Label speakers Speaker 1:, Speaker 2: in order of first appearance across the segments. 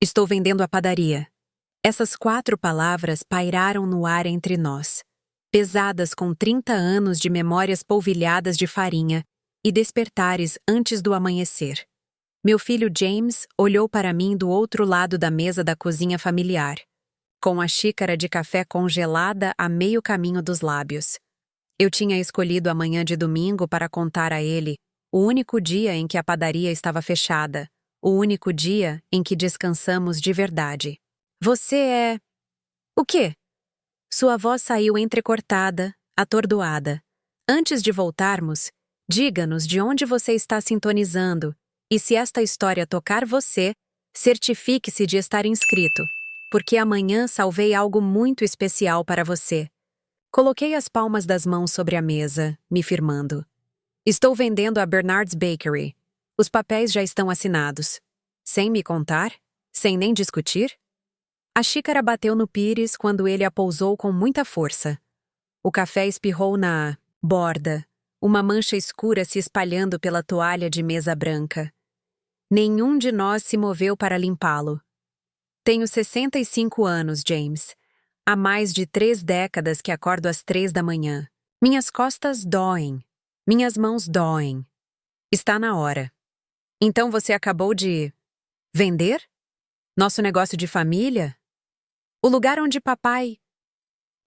Speaker 1: Estou vendendo a padaria. Essas 4 palavras pairaram no ar entre nós, pesadas com 30 anos de memórias polvilhadas de farinha e despertares antes do amanhecer. Meu filho James olhou para mim do outro lado da mesa da cozinha familiar, com a xícara de café congelada a meio caminho dos lábios. Eu tinha escolhido a manhã de domingo para contar a ele o único dia em que a padaria estava fechada, o único dia em que descansamos de verdade. Você é... O quê? Sua voz saiu entrecortada, atordoada. Antes de voltarmos, diga-nos de onde você está sintonizando e se esta história tocar você, certifique-se de estar inscrito, porque amanhã salvei algo muito especial para você. Coloquei as palmas das mãos sobre a mesa, me firmando. Estou vendendo a Bernard's Bakery. Os papéis já estão assinados. Sem me contar? Sem nem discutir? A xícara bateu no pires quando ele a pousou com muita força. O café espirrou na borda, uma mancha escura se espalhando pela toalha de mesa branca. Nenhum de nós se moveu para limpá-lo. Tenho 65 anos, James. Há mais de 3 décadas que acordo às 3 da manhã. Minhas costas doem. Minhas mãos doem. Está na hora. Então você acabou de... vender? Nosso negócio de família? O lugar onde papai...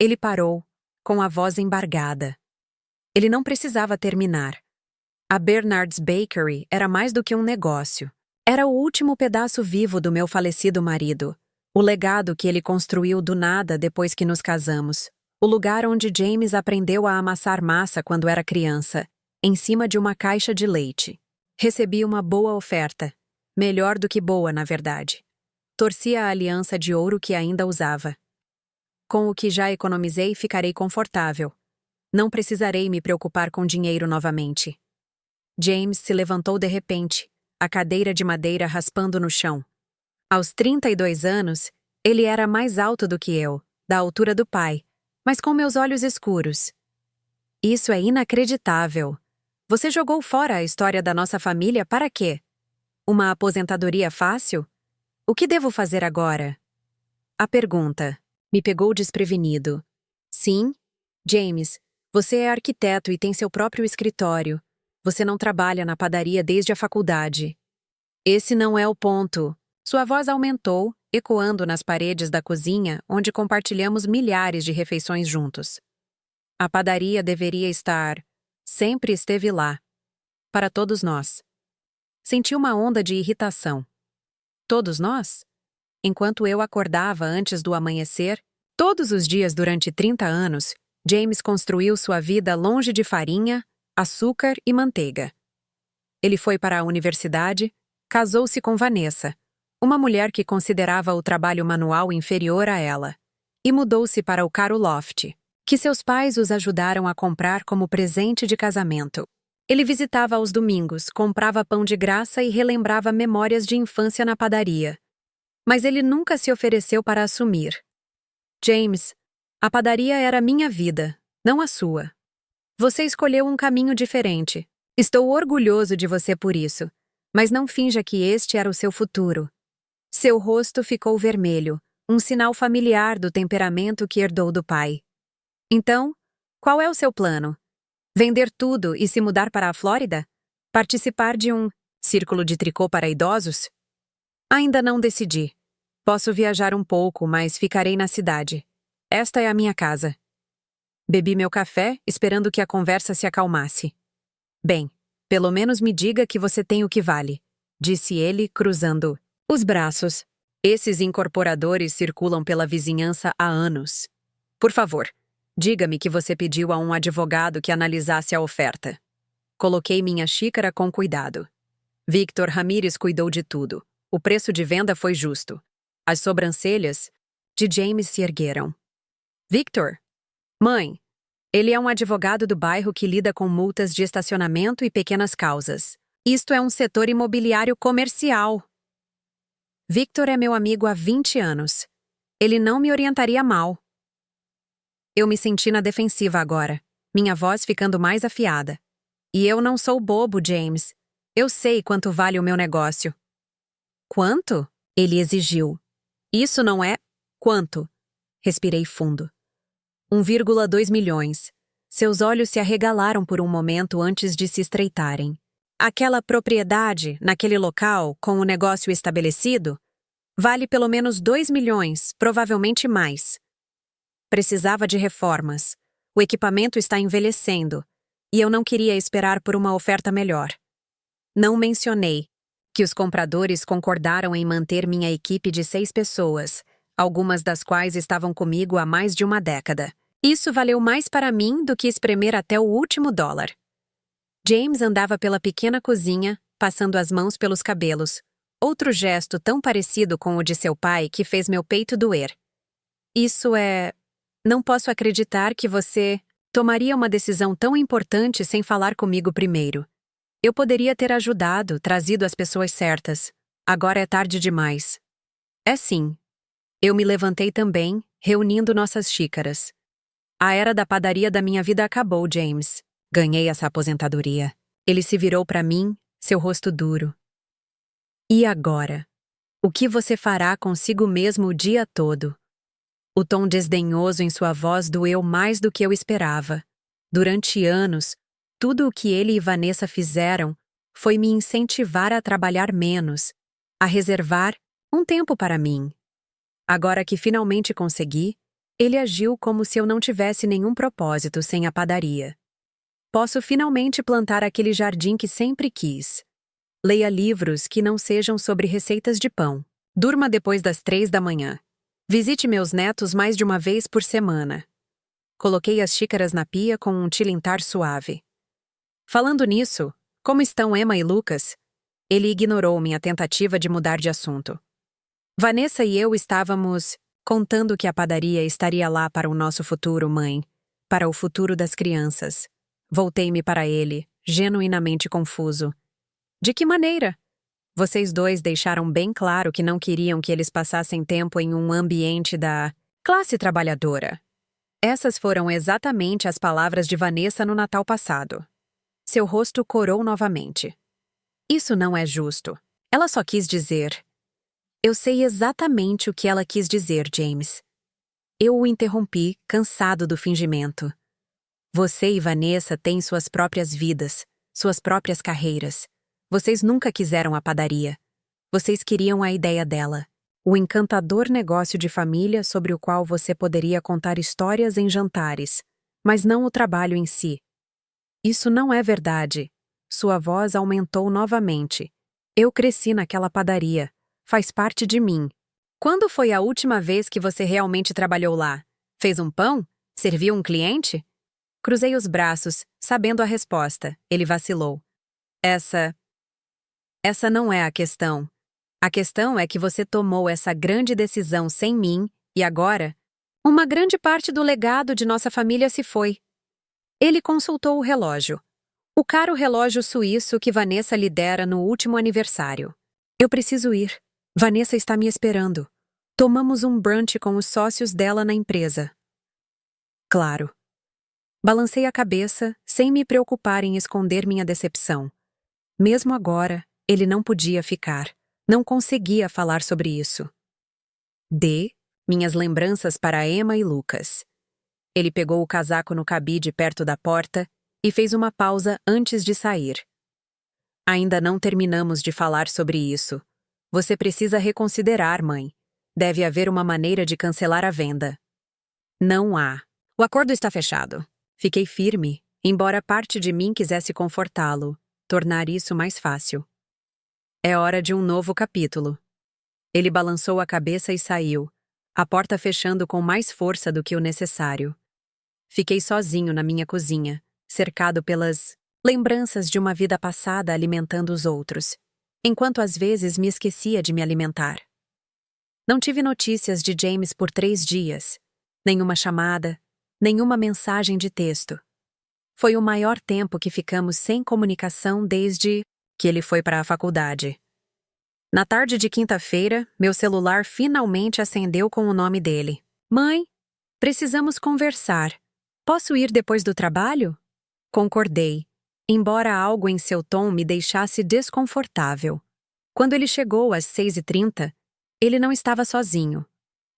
Speaker 1: Ele parou, com a voz embargada. Ele não precisava terminar. A Bernard's Bakery era mais do que um negócio. Era o último pedaço vivo do meu falecido marido. O legado que ele construiu do nada depois que nos casamos. O lugar onde James aprendeu a amassar massa quando era criança, em cima de uma caixa de leite. Recebi uma boa oferta. Melhor do que boa, na verdade. Torci a aliança de ouro que ainda usava. Com o que já economizei, ficarei confortável. Não precisarei me preocupar com dinheiro novamente. James se levantou de repente, a cadeira de madeira raspando no chão. Aos 32 anos, ele era mais alto do que eu, da altura do pai, mas com meus olhos escuros. Isso é inacreditável. Você jogou fora a história da nossa família para quê? Uma aposentadoria fácil? O que devo fazer agora? A pergunta me pegou desprevenido. Sim, James, você é arquiteto e tem seu próprio escritório. Você não trabalha na padaria desde a faculdade. Esse não é o ponto. Sua voz aumentou, ecoando nas paredes da cozinha, onde compartilhamos milhares de refeições juntos. A padaria deveria estar... sempre esteve lá. Para todos nós. Senti uma onda de irritação. Todos nós? Enquanto eu acordava antes do amanhecer, todos os dias durante 30 anos, James construiu sua vida longe de farinha, açúcar e manteiga. Ele foi para a universidade, casou-se com Vanessa, uma mulher que considerava o trabalho manual inferior a ela, e mudou-se para o caro loft, que seus pais os ajudaram a comprar como presente de casamento. Ele visitava aos domingos, comprava pão de graça e relembrava memórias de infância na padaria. Mas ele nunca se ofereceu para assumir. James, a padaria era minha vida, não a sua. Você escolheu um caminho diferente. Estou orgulhoso de você por isso, mas não finja que este era o seu futuro. Seu rosto ficou vermelho, um sinal familiar do temperamento que herdou do pai. Então, qual é o seu plano? Vender tudo e se mudar para a Flórida? Participar de um círculo de tricô para idosos? Ainda não decidi. Posso viajar um pouco, mas ficarei na cidade. Esta é a minha casa. Bebi meu café, esperando que a conversa se acalmasse. Bem, pelo menos me diga que você tem o que vale, disse ele, cruzando os braços. Esses incorporadores circulam pela vizinhança há anos. Por favor, diga-me que você pediu a um advogado que analisasse a oferta. Coloquei minha xícara com cuidado. Victor Ramírez cuidou de tudo. O preço de venda foi justo. As sobrancelhas de James se ergueram. Victor? Mãe, ele é um advogado do bairro que lida com multas de estacionamento e pequenas causas. Isto é um setor imobiliário comercial. Victor é meu amigo há 20 anos. Ele não me orientaria mal. Eu me senti na defensiva agora, minha voz ficando mais afiada. E eu não sou bobo, James. Eu sei quanto vale o meu negócio. Quanto? Ele exigiu. Isso não é? Quanto? Respirei fundo. 1,2 milhões. Seus olhos se arregalaram por um momento antes de se estreitarem. Aquela propriedade, naquele local, com o negócio estabelecido, vale pelo menos 2 milhões, provavelmente mais. Precisava de reformas. O equipamento está envelhecendo, e eu não queria esperar por uma oferta melhor. Não mencionei que os compradores concordaram em manter minha equipe de 6 pessoas, algumas das quais estavam comigo há mais de uma década. Isso valeu mais para mim do que espremer até o último dólar. James andava pela pequena cozinha, passando as mãos pelos cabelos. Outro gesto tão parecido com o de seu pai que fez meu peito doer. Isso é... Não posso acreditar que você tomaria uma decisão tão importante sem falar comigo primeiro. Eu poderia ter ajudado, trazido as pessoas certas. Agora é tarde demais. É sim. Eu me levantei também, reunindo nossas xícaras. A era da padaria da minha vida acabou, James. Ganhei essa aposentadoria. Ele se virou para mim, seu rosto duro. E agora? O que você fará consigo mesmo o dia todo? O tom desdenhoso em sua voz doeu mais do que eu esperava. Durante anos, tudo o que ele e Vanessa fizeram foi me incentivar a trabalhar menos, a reservar um tempo para mim. Agora que finalmente consegui, ele agiu como se eu não tivesse nenhum propósito sem a padaria. Posso finalmente plantar aquele jardim que sempre quis. Leia livros que não sejam sobre receitas de pão. Durma depois das 3 da manhã. Visite meus netos mais de uma vez por semana. Coloquei as xícaras na pia com um tilintar suave. Falando nisso, como estão Emma e Lucas? Ele ignorou minha tentativa de mudar de assunto. Vanessa e eu estávamos contando que a padaria estaria lá para o nosso futuro, mãe. Para o futuro das crianças. Voltei-me para ele, genuinamente confuso. De que maneira? Vocês dois deixaram bem claro que não queriam que eles passassem tempo em um ambiente da classe trabalhadora. Essas foram exatamente as palavras de Vanessa no Natal passado. Seu rosto corou novamente. Isso não é justo. Ela só quis dizer... Eu sei exatamente o que ela quis dizer, James. Eu o interrompi, cansado do fingimento. Você e Vanessa têm suas próprias vidas, suas próprias carreiras. Vocês nunca quiseram a padaria. Vocês queriam a ideia dela. O encantador negócio de família sobre o qual você poderia contar histórias em jantares, mas não o trabalho em si. Isso não é verdade. Sua voz aumentou novamente. Eu cresci naquela padaria. Faz parte de mim. Quando foi a última vez que você realmente trabalhou lá? Fez um pão? Serviu um cliente? Cruzei os braços, sabendo a resposta. Ele vacilou. Essa não é a questão. A questão é que você tomou essa grande decisão sem mim, e agora, uma grande parte do legado de nossa família se foi. Ele consultou o relógio. O caro relógio suíço que Vanessa lhe dera no último aniversário. Eu preciso ir. Vanessa está me esperando. Tomamos um brunch com os sócios dela na empresa. Claro. Balancei a cabeça, sem me preocupar em esconder minha decepção. Mesmo agora, ele não podia ficar. Não conseguia falar sobre isso. Minhas lembranças para Emma e Lucas. Ele pegou o casaco no cabide perto da porta e fez uma pausa antes de sair. Ainda não terminamos de falar sobre isso. Você precisa reconsiderar, mãe. Deve haver uma maneira de cancelar a venda. Não há. O acordo está fechado. Fiquei firme, embora parte de mim quisesse confortá-lo, tornar isso mais fácil. É hora de um novo capítulo. Ele balançou a cabeça e saiu, a porta fechando com mais força do que o necessário. Fiquei sozinho na minha cozinha, cercado pelas lembranças de uma vida passada alimentando os outros, enquanto às vezes me esquecia de me alimentar. Não tive notícias de James por 3 dias, nenhuma chamada, nenhuma mensagem de texto. Foi o maior tempo que ficamos sem comunicação desde que ele foi para a faculdade. Na tarde de quinta-feira, meu celular finalmente acendeu com o nome dele. Mãe, precisamos conversar. Posso ir depois do trabalho? Concordei, embora algo em seu tom me deixasse desconfortável. Quando ele chegou às 6h30, Ele não estava sozinho.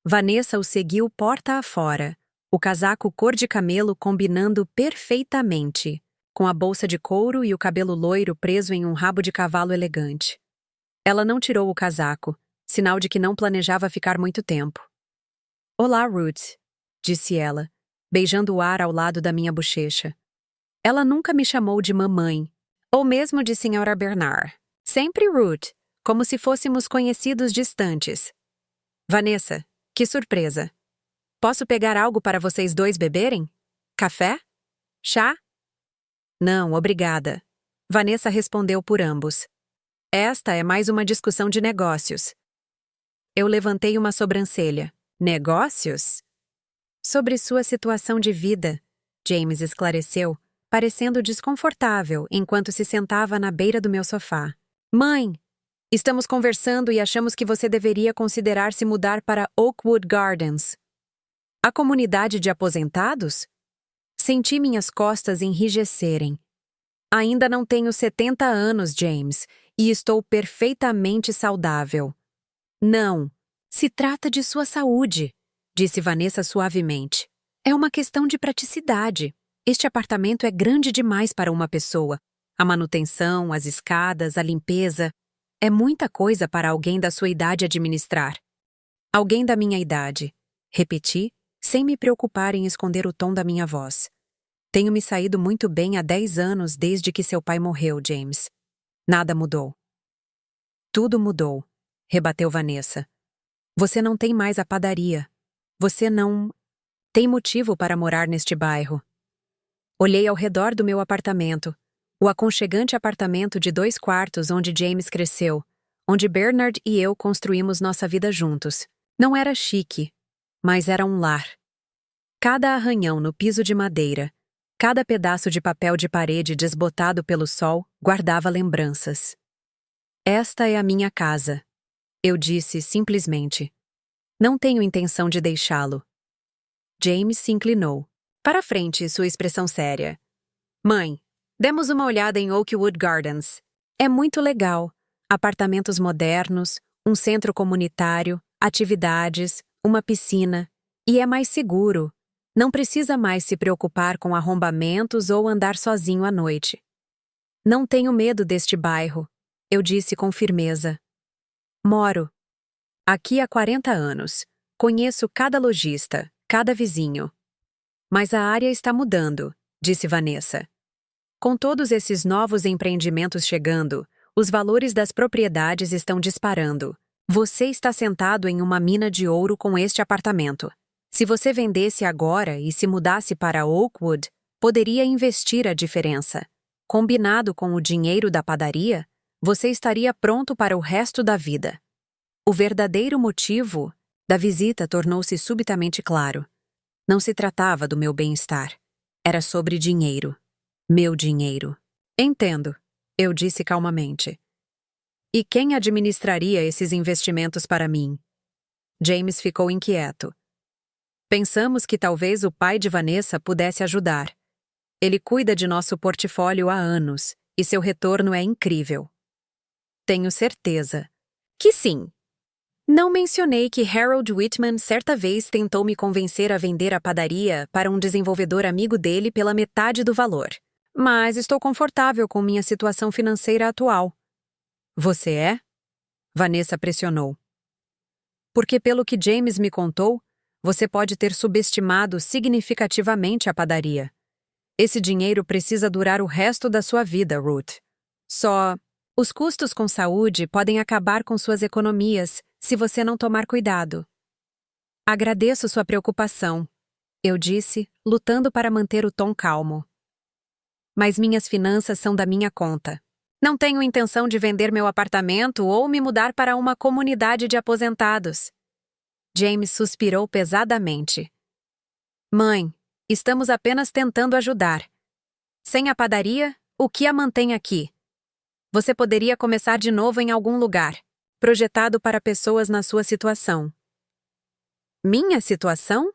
Speaker 1: Vanessa o seguiu porta afora, o casaco cor de camelo combinando perfeitamente, com a bolsa de couro e o cabelo loiro preso em um rabo de cavalo elegante. Ela não tirou o casaco, sinal de que não planejava ficar muito tempo. "Olá, Ruth", disse ela, beijando o ar ao lado da minha bochecha. Ela nunca me chamou de mamãe, ou mesmo de Senhora Bernard. Sempre Ruth, como se fôssemos conhecidos distantes. "Vanessa, que surpresa. Posso pegar algo para vocês dois beberem? Café? Chá?" "Não, obrigada." Vanessa respondeu por ambos. "Esta é mais uma discussão de negócios." Eu levantei uma sobrancelha. "Negócios?" "Sobre sua situação de vida", James esclareceu, parecendo desconfortável enquanto se sentava na beira do meu sofá. "Mãe, estamos conversando e achamos que você deveria considerar se mudar para Oakwood Gardens." "A comunidade de aposentados?" Senti minhas costas enrijecerem. "Ainda não tenho 70 anos, James, e estou perfeitamente saudável." "Não, se trata de sua saúde", disse Vanessa suavemente. "É uma questão de praticidade. Este apartamento é grande demais para uma pessoa. A manutenção, as escadas, a limpeza. É muita coisa para alguém da sua idade administrar." "Alguém da minha idade", repeti, sem me preocupar em esconder o tom da minha voz. "Tenho me saído muito bem há 10 anos desde que seu pai morreu, James. Nada mudou." "Tudo mudou", rebateu Vanessa. "Você não tem mais a padaria. Você não tem motivo para morar neste bairro." Olhei ao redor do meu apartamento, o aconchegante apartamento de 2 quartos onde James cresceu, onde Bernard e eu construímos nossa vida juntos. Não era chique, mas era um lar. Cada arranhão no piso de madeira, cada pedaço de papel de parede desbotado pelo sol guardava lembranças. "Esta é a minha casa", eu disse simplesmente. "Não tenho intenção de deixá-lo." James se inclinou. Para frente, sua expressão séria. "Mãe, demos uma olhada em Oakwood Gardens. É muito legal. Apartamentos modernos, um centro comunitário, atividades, uma piscina. E é mais seguro. Não precisa mais se preocupar com arrombamentos ou andar sozinho à noite." "Não tenho medo deste bairro", eu disse com firmeza. "Moro aqui há 40 anos. Conheço cada lojista, cada vizinho." "Mas a área está mudando", disse Vanessa. "Com todos esses novos empreendimentos chegando, os valores das propriedades estão disparando. Você está sentado em uma mina de ouro com este apartamento. Se você vendesse agora e se mudasse para Oakwood, poderia investir a diferença. Combinado com o dinheiro da padaria, você estaria pronto para o resto da vida." O verdadeiro motivo da visita tornou-se subitamente claro. Não se tratava do meu bem-estar. Era sobre dinheiro. Meu dinheiro. "Entendo", eu disse calmamente. "E quem administraria esses investimentos para mim?" James ficou inquieto. "Pensamos que talvez o pai de Vanessa pudesse ajudar. Ele cuida de nosso portfólio há anos, e seu retorno é incrível." "Tenho certeza que sim." Não mencionei que Harold Whitman certa vez tentou me convencer a vender a padaria para um desenvolvedor amigo dele pela metade do valor. Mas estou confortável com minha situação financeira atual. "Você é?" Vanessa pressionou. "Porque pelo que James me contou, você pode ter subestimado significativamente a padaria. Esse dinheiro precisa durar o resto da sua vida, Ruth. Os custos com saúde podem acabar com suas economias se você não tomar cuidado." "Agradeço sua preocupação", eu disse, lutando para manter o tom calmo. "Mas minhas finanças são da minha conta. Não tenho intenção de vender meu apartamento ou me mudar para uma comunidade de aposentados." James suspirou pesadamente. "Mãe, estamos apenas tentando ajudar. Sem a padaria, o que a mantém aqui? Você poderia começar de novo em algum lugar, projetado para pessoas na sua situação." "Minha situação?"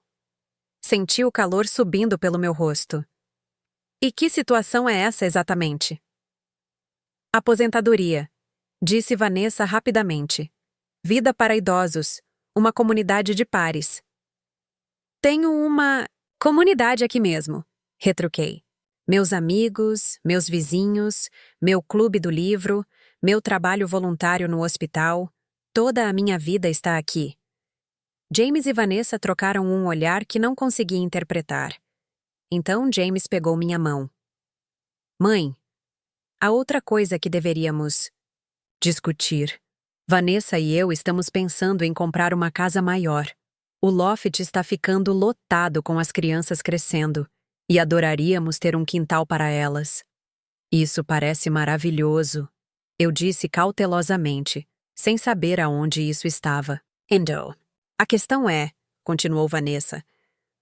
Speaker 1: Senti o calor subindo pelo meu rosto. "E que situação é essa exatamente?" "Aposentadoria", disse Vanessa rapidamente. Vida para idosos. Uma comunidade de pares. Tenho uma comunidade aqui mesmo, retruquei. Meus amigos, meus vizinhos, meu clube do livro, meu trabalho voluntário no hospital, toda a minha vida está aqui. James e Vanessa trocaram um olhar que não consegui interpretar. Então James pegou minha mão. Mãe, há outra coisa que deveríamos discutir. Vanessa e eu estamos pensando em comprar uma casa maior. O loft está ficando lotado com as crianças crescendo, e adoraríamos ter um quintal para elas. Isso parece maravilhoso, eu disse cautelosamente, sem saber aonde isso estava. Endo. A questão é, continuou Vanessa,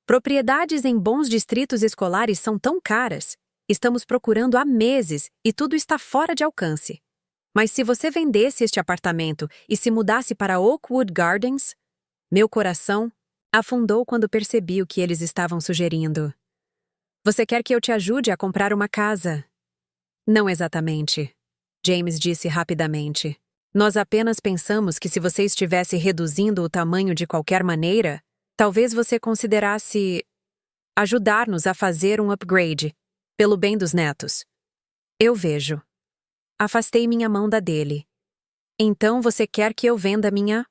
Speaker 1: propriedades em bons distritos escolares são tão caras. Estamos procurando há meses e tudo está fora de alcance. Mas se você vendesse este apartamento e se mudasse para Oakwood Gardens, meu coração afundou quando percebi o que eles estavam sugerindo. Você quer que eu te ajude a comprar uma casa? Não exatamente, James disse rapidamente. Nós apenas pensamos que se você estivesse reduzindo o tamanho de qualquer maneira, talvez você considerasse ajudar-nos a fazer um upgrade, pelo bem dos netos. Eu vejo. Afastei minha mão da dele. Então você quer que eu venda minha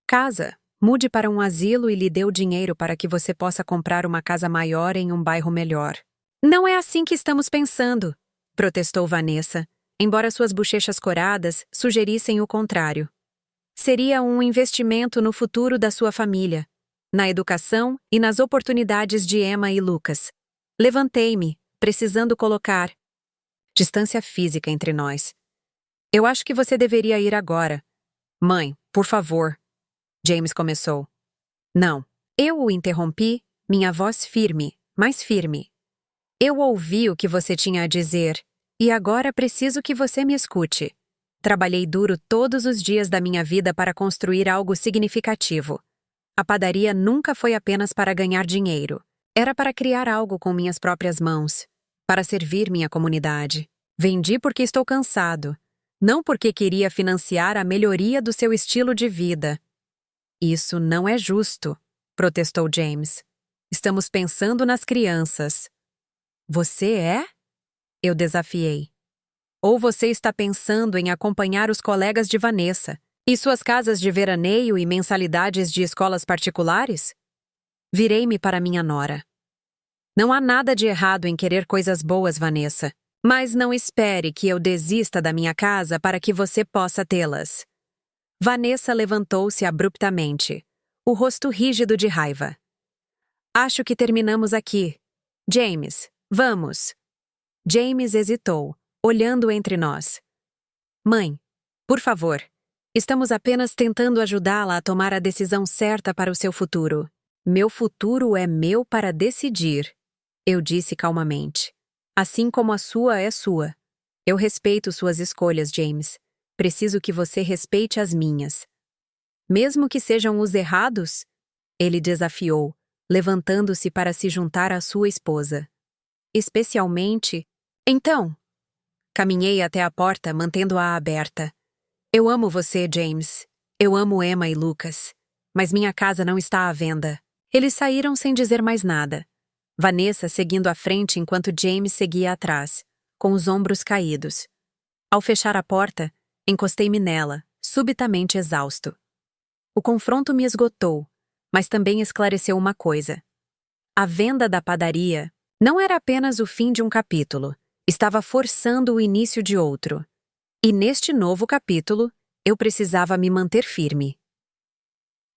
Speaker 1: casa? Mude para um asilo e lhe dê o dinheiro para que você possa comprar uma casa maior em um bairro melhor. Não é assim que estamos pensando, protestou Vanessa, embora suas bochechas coradas sugerissem o contrário. Seria um investimento no futuro da sua família, na educação e nas oportunidades de Emma e Lucas. Levantei-me, precisando colocar distância física entre nós. Eu acho que você deveria ir agora. Mãe, por favor. James começou. Não. Eu o interrompi, minha voz firme, mais firme. Eu ouvi o que você tinha a dizer, e agora preciso que você me escute. Trabalhei duro todos os dias da minha vida para construir algo significativo. A padaria nunca foi apenas para ganhar dinheiro. Era para criar algo com minhas próprias mãos, para servir minha comunidade. Vendi porque estou cansado, não porque queria financiar a melhoria do seu estilo de vida. Isso não é justo, protestou James. Estamos pensando nas crianças. Você é? Eu desafiei. Ou você está pensando em acompanhar os colegas de Vanessa e suas casas de veraneio e mensalidades de escolas particulares? Virei-me para minha nora. Não há nada de errado em querer coisas boas, Vanessa, mas não espere que eu desista da minha casa para que você possa tê-las. Vanessa levantou-se abruptamente, o rosto rígido de raiva. Acho que terminamos aqui. James, vamos. James hesitou, olhando entre nós. Mãe, por favor, estamos apenas tentando ajudá-la a tomar a decisão certa para o seu futuro. Meu futuro é meu para decidir, eu disse calmamente. Assim como a sua é sua. Eu respeito suas escolhas, James. Preciso que você respeite as minhas. Mesmo que sejam os errados? Ele desafiou, levantando-se para se juntar à sua esposa. Especialmente... Então... Caminhei até a porta, mantendo-a aberta. Eu amo você, James. Eu amo Emma e Lucas. Mas minha casa não está à venda. Eles saíram sem dizer mais nada. Vanessa seguindo à frente enquanto James seguia atrás, com os ombros caídos. Ao fechar a porta, encostei-me nela, subitamente exausto. O confronto me esgotou, mas também esclareceu uma coisa. A venda da padaria não era apenas o fim de um capítulo, estava forçando o início de outro. E neste novo capítulo, eu precisava me manter firme.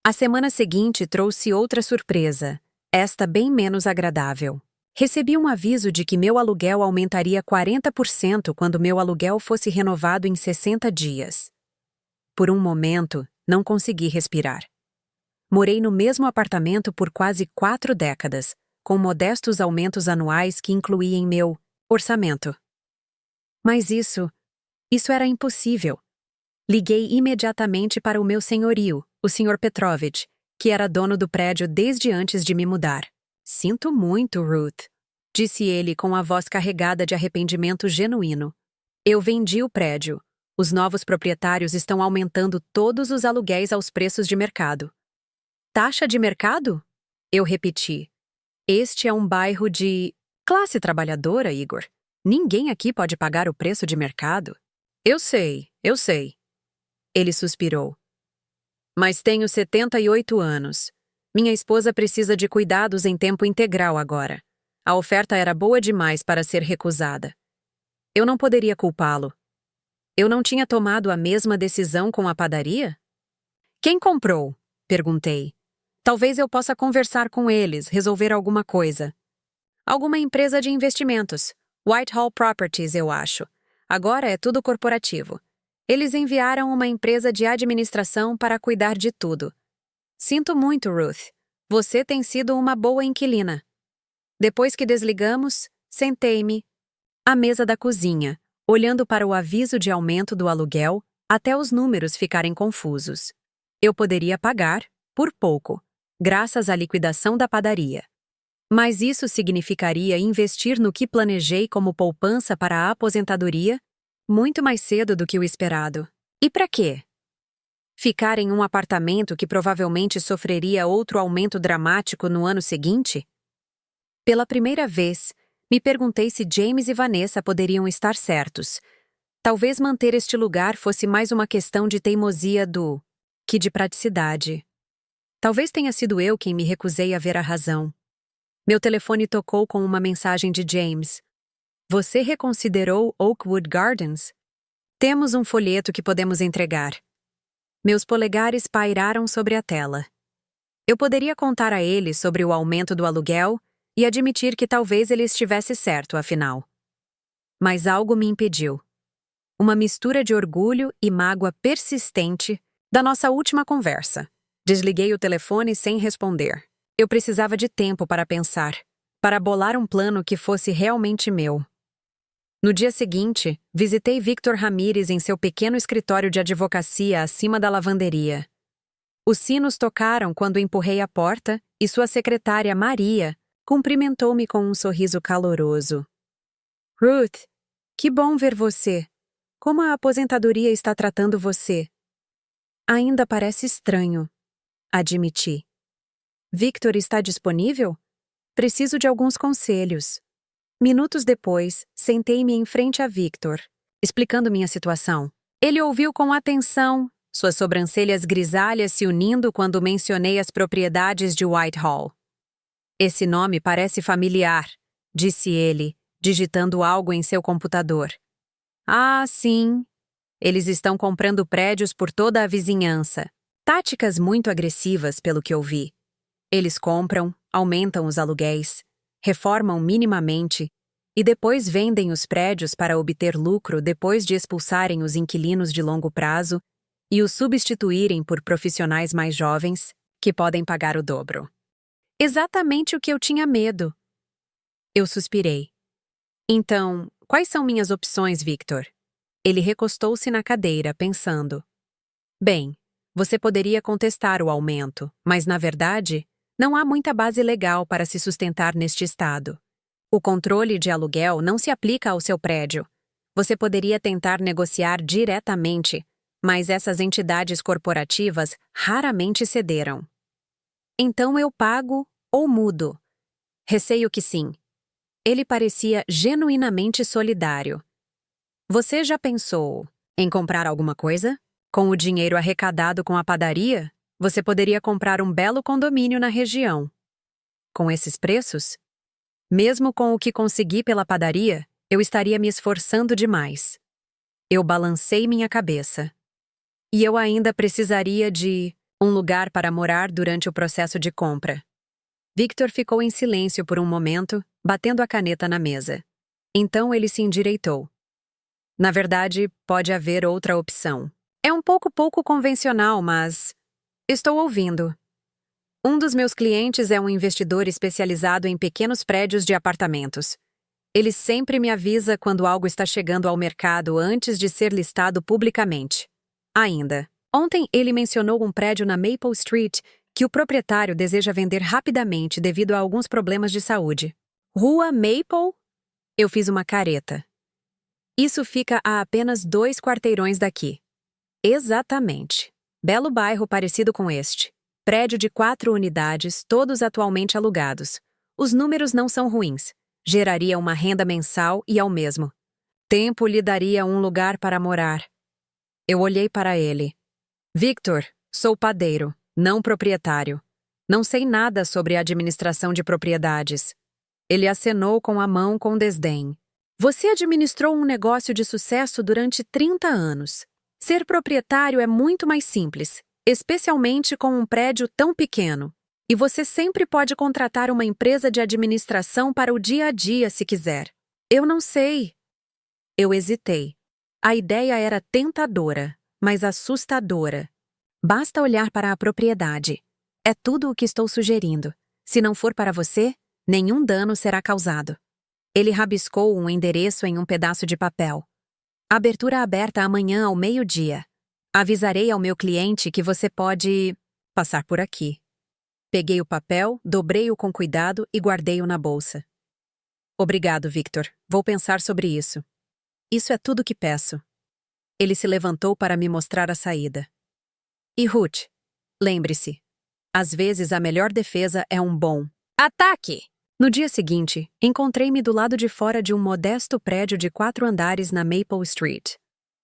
Speaker 1: A semana seguinte trouxe outra surpresa, esta bem menos agradável. Recebi um aviso de que meu aluguel aumentaria 40% quando meu aluguel fosse renovado em 60 dias. Por um momento, não consegui respirar. Morei no mesmo apartamento por quase 4 décadas, com modestos aumentos anuais que incluí em meu orçamento. Mas isso era impossível. Liguei imediatamente para o meu senhorio, o Sr. Petrovich, que era dono do prédio desde antes de me mudar. Sinto muito, Ruth, disse ele com a voz carregada de arrependimento genuíno. Eu vendi o prédio. Os novos proprietários estão aumentando todos os aluguéis aos preços de mercado. Taxa de mercado? Eu repeti. Este é um bairro de classe trabalhadora, Igor. Ninguém aqui pode pagar o preço de mercado. Eu sei. Ele suspirou. Mas tenho 78 anos. Minha esposa precisa de cuidados em tempo integral agora. A oferta era boa demais para ser recusada. Eu não poderia culpá-lo. Eu não tinha tomado a mesma decisão com a padaria? Quem comprou? Perguntei. Talvez eu possa conversar com eles, resolver alguma coisa. Alguma empresa de investimentos. Whitehall Properties, eu acho. Agora é tudo corporativo. Eles enviaram uma empresa de administração para cuidar de tudo. Sinto muito, Ruth. Você tem sido uma boa inquilina. Depois que desligamos, sentei-me à mesa da cozinha, olhando para o aviso de aumento do aluguel até os números ficarem confusos. Eu poderia pagar, por pouco, graças à liquidação da padaria. Mas isso significaria investir no que planejei como poupança para a aposentadoria muito mais cedo do que o esperado. E para quê? Ficar em um apartamento que provavelmente sofreria outro aumento dramático no ano seguinte? Pela primeira vez, me perguntei se James e Vanessa poderiam estar certos. Talvez manter este lugar fosse mais uma questão de teimosia que de praticidade. Talvez tenha sido eu quem me recusei a ver a razão. Meu telefone tocou com uma mensagem de James. Você reconsiderou Oakwood Gardens? Temos um folheto que podemos entregar. Meus polegares pairaram sobre a tela. Eu poderia contar a ele sobre o aumento do aluguel e admitir que talvez ele estivesse certo, afinal. Mas algo me impediu. Uma mistura de orgulho e mágoa persistente da nossa última conversa. Desliguei o telefone sem responder. Eu precisava de tempo para pensar, para bolar um plano que fosse realmente meu. No dia seguinte, visitei Victor Ramírez em seu pequeno escritório de advocacia acima da lavanderia. Os sinos tocaram quando empurrei a porta e sua secretária, Maria, cumprimentou-me com um sorriso caloroso. Ruth, que bom ver você. Como a aposentadoria está tratando você? Ainda parece estranho, admiti. Victor está disponível? Preciso de alguns conselhos. Minutos depois, sentei-me em frente a Victor, explicando minha situação. Ele ouviu com atenção, suas sobrancelhas grisalhas se unindo quando mencionei as propriedades de Whitehall. Esse nome parece familiar, disse ele, digitando algo em seu computador. Ah, sim. Eles estão comprando prédios por toda a vizinhança. Táticas muito agressivas, pelo que ouvi. Eles compram, aumentam os aluguéis, reformam minimamente e depois vendem os prédios para obter lucro depois de expulsarem os inquilinos de longo prazo e os substituírem por profissionais mais jovens, que podem pagar o dobro. Exatamente o que eu tinha medo. Eu suspirei. Então, quais são minhas opções, Victor? Ele recostou-se na cadeira, pensando. Bem, você poderia contestar o aumento, mas, na verdade, não há muita base legal para se sustentar neste estado. O controle de aluguel não se aplica ao seu prédio. Você poderia tentar negociar diretamente, mas essas entidades corporativas raramente cederam. Então eu pago ou mudo? Receio que sim. Ele parecia genuinamente solidário. Você já pensou em comprar alguma coisa? Com o dinheiro arrecadado com a padaria, você poderia comprar um belo condomínio na região. Com esses preços? Mesmo com o que consegui pela padaria, eu estaria me esforçando demais. Eu balancei minha cabeça. E eu ainda precisaria de um lugar para morar durante o processo de compra. Victor ficou em silêncio por um momento, batendo a caneta na mesa. Então ele se endireitou. Na verdade, pode haver outra opção. É um pouco convencional, mas... Estou ouvindo. Um dos meus clientes é um investidor especializado em pequenos prédios de apartamentos. Ele sempre me avisa quando algo está chegando ao mercado antes de ser listado publicamente. Ainda, ontem ele mencionou um prédio na Maple Street que o proprietário deseja vender rapidamente devido a alguns problemas de saúde. Rua Maple? Eu fiz uma careta. Isso fica a apenas 2 quarteirões daqui. Exatamente. Belo bairro parecido com este. Prédio de 4 unidades, todos atualmente alugados. Os números não são ruins. Geraria uma renda mensal e, ao mesmo tempo, lhe daria um lugar para morar. Eu olhei para ele. Victor, sou padeiro, não proprietário. Não sei nada sobre a administração de propriedades. Ele acenou com a mão com desdém. Você administrou um negócio de sucesso durante 30 anos. Ser proprietário é muito mais simples, especialmente com um prédio tão pequeno. E você sempre pode contratar uma empresa de administração para o dia a dia se quiser. Eu não sei. Eu hesitei. A ideia era tentadora, mas assustadora. Basta olhar para a propriedade. É tudo o que estou sugerindo. Se não for para você, nenhum dano será causado. Ele rabiscou um endereço em um pedaço de papel. Abertura aberta amanhã ao meio-dia. Avisarei ao meu cliente que você pode passar por aqui. Peguei o papel, dobrei-o com cuidado e guardei-o na bolsa. Obrigado, Victor. Vou pensar sobre isso. Isso é tudo que peço. Ele se levantou para me mostrar a saída. E Ruth, lembre-se, às vezes a melhor defesa é um bom ataque! No dia seguinte, encontrei-me do lado de fora de um modesto prédio de 4 andares na Maple Street.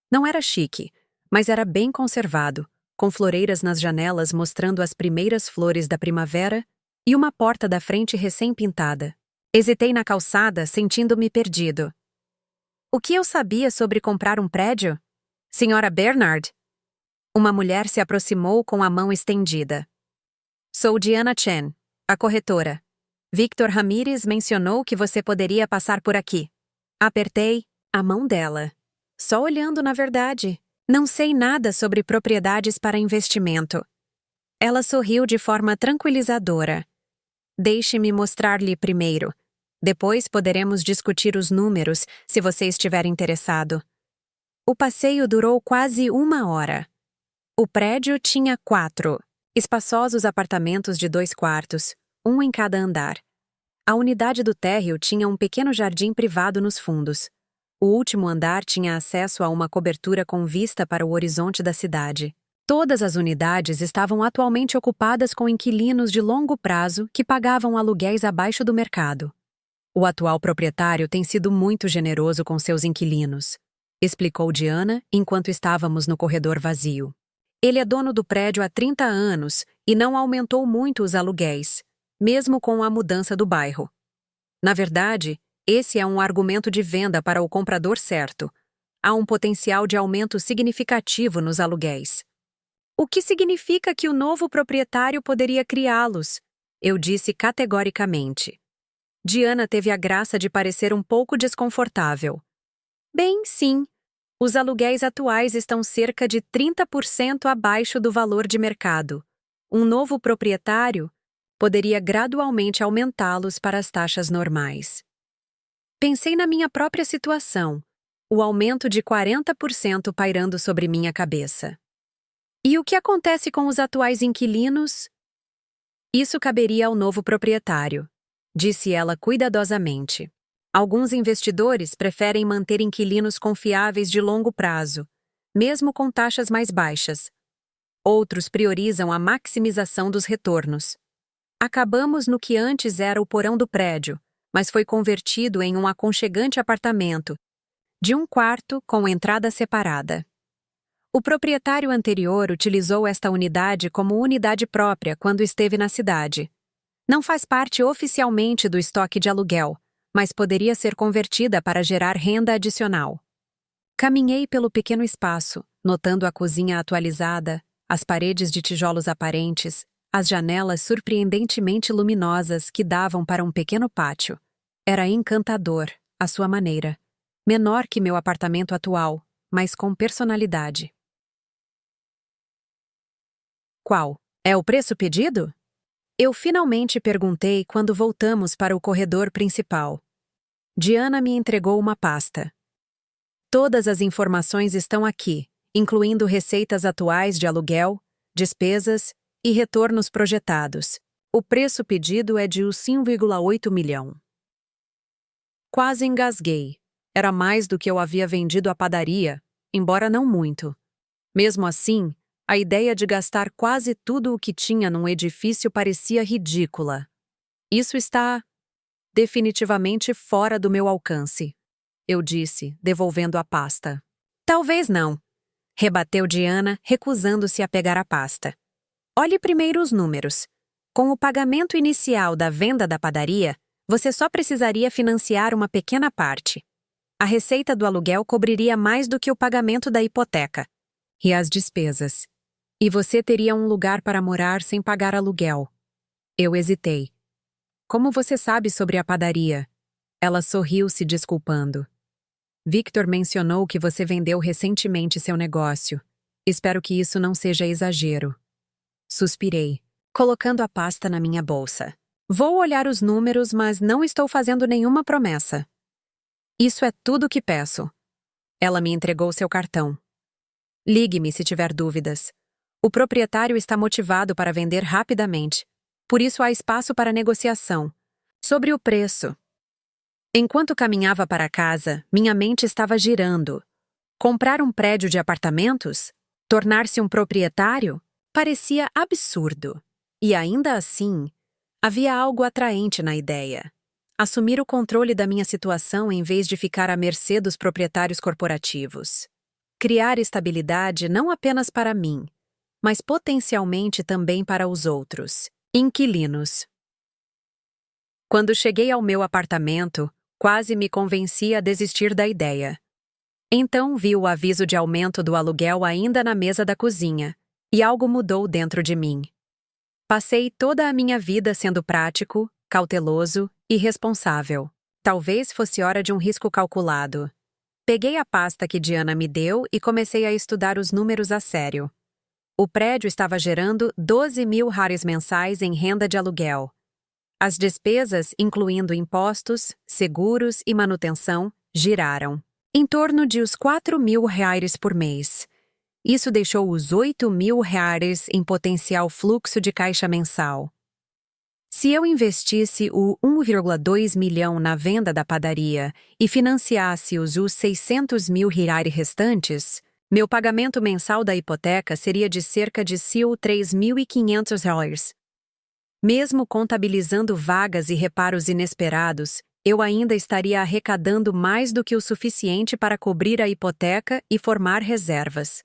Speaker 1: Não era chique, mas era bem conservado, com floreiras nas janelas mostrando as primeiras flores da primavera e uma porta da frente recém-pintada. Hesitei na calçada, sentindo-me perdido. O que eu sabia sobre comprar um prédio? Senhora Bernard? Uma mulher se aproximou com a mão estendida. Sou Diana Chen, a corretora. Victor Ramírez mencionou que você poderia passar por aqui. Apertei a mão dela. Só olhando, na verdade. Não sei nada sobre propriedades para investimento. Ela sorriu de forma tranquilizadora. Deixe-me mostrar-lhe primeiro. Depois poderemos discutir os números, se você estiver interessado. O passeio durou quase 1 hora. O prédio tinha 4 espaçosos apartamentos de 2 quartos, um em cada andar. A unidade do térreo tinha um pequeno jardim privado nos fundos. O último andar tinha acesso a uma cobertura com vista para o horizonte da cidade. Todas as unidades estavam atualmente ocupadas com inquilinos de longo prazo que pagavam aluguéis abaixo do mercado. O atual proprietário tem sido muito generoso com seus inquilinos, explicou Diana enquanto estávamos no corredor vazio. Ele é dono do prédio há 30 anos e não aumentou muito os aluguéis, mesmo com a mudança do bairro. Na verdade, esse é um argumento de venda para o comprador certo. Há um potencial de aumento significativo nos aluguéis. O que significa que o novo proprietário poderia criá-los? Eu disse categoricamente. Diana teve a graça de parecer um pouco desconfortável. Bem, sim. Os aluguéis atuais estão cerca de 30% abaixo do valor de mercado. Um novo proprietário poderia gradualmente aumentá-los para as taxas normais. Pensei na minha própria situação, o aumento de 40% pairando sobre minha cabeça. E o que acontece com os atuais inquilinos? Isso caberia ao novo proprietário, disse ela cuidadosamente. Alguns investidores preferem manter inquilinos confiáveis de longo prazo, mesmo com taxas mais baixas. Outros priorizam a maximização dos retornos. Acabamos no que antes era o porão do prédio, mas foi convertido em um aconchegante apartamento, de 1 quarto com entrada separada. O proprietário anterior utilizou esta unidade como unidade própria quando esteve na cidade. Não faz parte oficialmente do estoque de aluguel, mas poderia ser convertida para gerar renda adicional. Caminhei pelo pequeno espaço, notando a cozinha atualizada, as paredes de tijolos aparentes, as janelas surpreendentemente luminosas que davam para um pequeno pátio. Era encantador, à sua maneira. Menor que meu apartamento atual, mas com personalidade. Qual? É o preço pedido? Eu finalmente perguntei quando voltamos para o corredor principal. Diana me entregou uma pasta. Todas as informações estão aqui, incluindo receitas atuais de aluguel, despesas e retornos projetados. O preço pedido é de 5,8 milhão. Quase engasguei. Era mais do que eu havia vendido à padaria, embora não muito. Mesmo assim, a ideia de gastar quase tudo o que tinha num edifício parecia ridícula. Isso está definitivamente fora do meu alcance, eu disse, devolvendo a pasta. Talvez não, rebateu Diana, recusando-se a pegar a pasta. Olhe primeiro os números. Com o pagamento inicial da venda da padaria, você só precisaria financiar uma pequena parte. A receita do aluguel cobriria mais do que o pagamento da hipoteca. E as despesas. E você teria um lugar para morar sem pagar aluguel. Eu hesitei. Como você sabe sobre a padaria? Ela sorriu, se desculpando. Victor mencionou que você vendeu recentemente seu negócio. Espero que isso não seja exagero. Suspirei, colocando a pasta na minha bolsa. Vou olhar os números, mas não estou fazendo nenhuma promessa. Isso é tudo o que peço. Ela me entregou seu cartão. Ligue-me se tiver dúvidas. O proprietário está motivado para vender rapidamente. Por isso há espaço para negociação. Sobre o preço. Enquanto caminhava para casa, minha mente estava girando. Comprar um prédio de apartamentos? Tornar-se um proprietário? Parecia absurdo. E ainda assim, havia algo atraente na ideia. Assumir o controle da minha situação em vez de ficar à mercê dos proprietários corporativos. Criar estabilidade não apenas para mim, mas potencialmente também para os outros. Inquilinos. Quando cheguei ao meu apartamento, quase me convenci a desistir da ideia. Então vi o aviso de aumento do aluguel ainda na mesa da cozinha, e algo mudou dentro de mim. Passei toda a minha vida sendo prático, cauteloso e responsável. Talvez fosse hora de um risco calculado. Peguei a pasta que Diana me deu e comecei a estudar os números a sério. O prédio estava gerando 12.000 reais mensais em renda de aluguel. As despesas, incluindo impostos, seguros e manutenção, giraram em torno de os 4.000 reais por mês. Isso deixou os 8.000 reais em potencial fluxo de caixa mensal. Se eu investisse o 1,2 milhão na venda da padaria e financiasse os 600.000 reais restantes, meu pagamento mensal da hipoteca seria de cerca de 3.500 reais. Mesmo contabilizando vagas e reparos inesperados, eu ainda estaria arrecadando mais do que o suficiente para cobrir a hipoteca e formar reservas.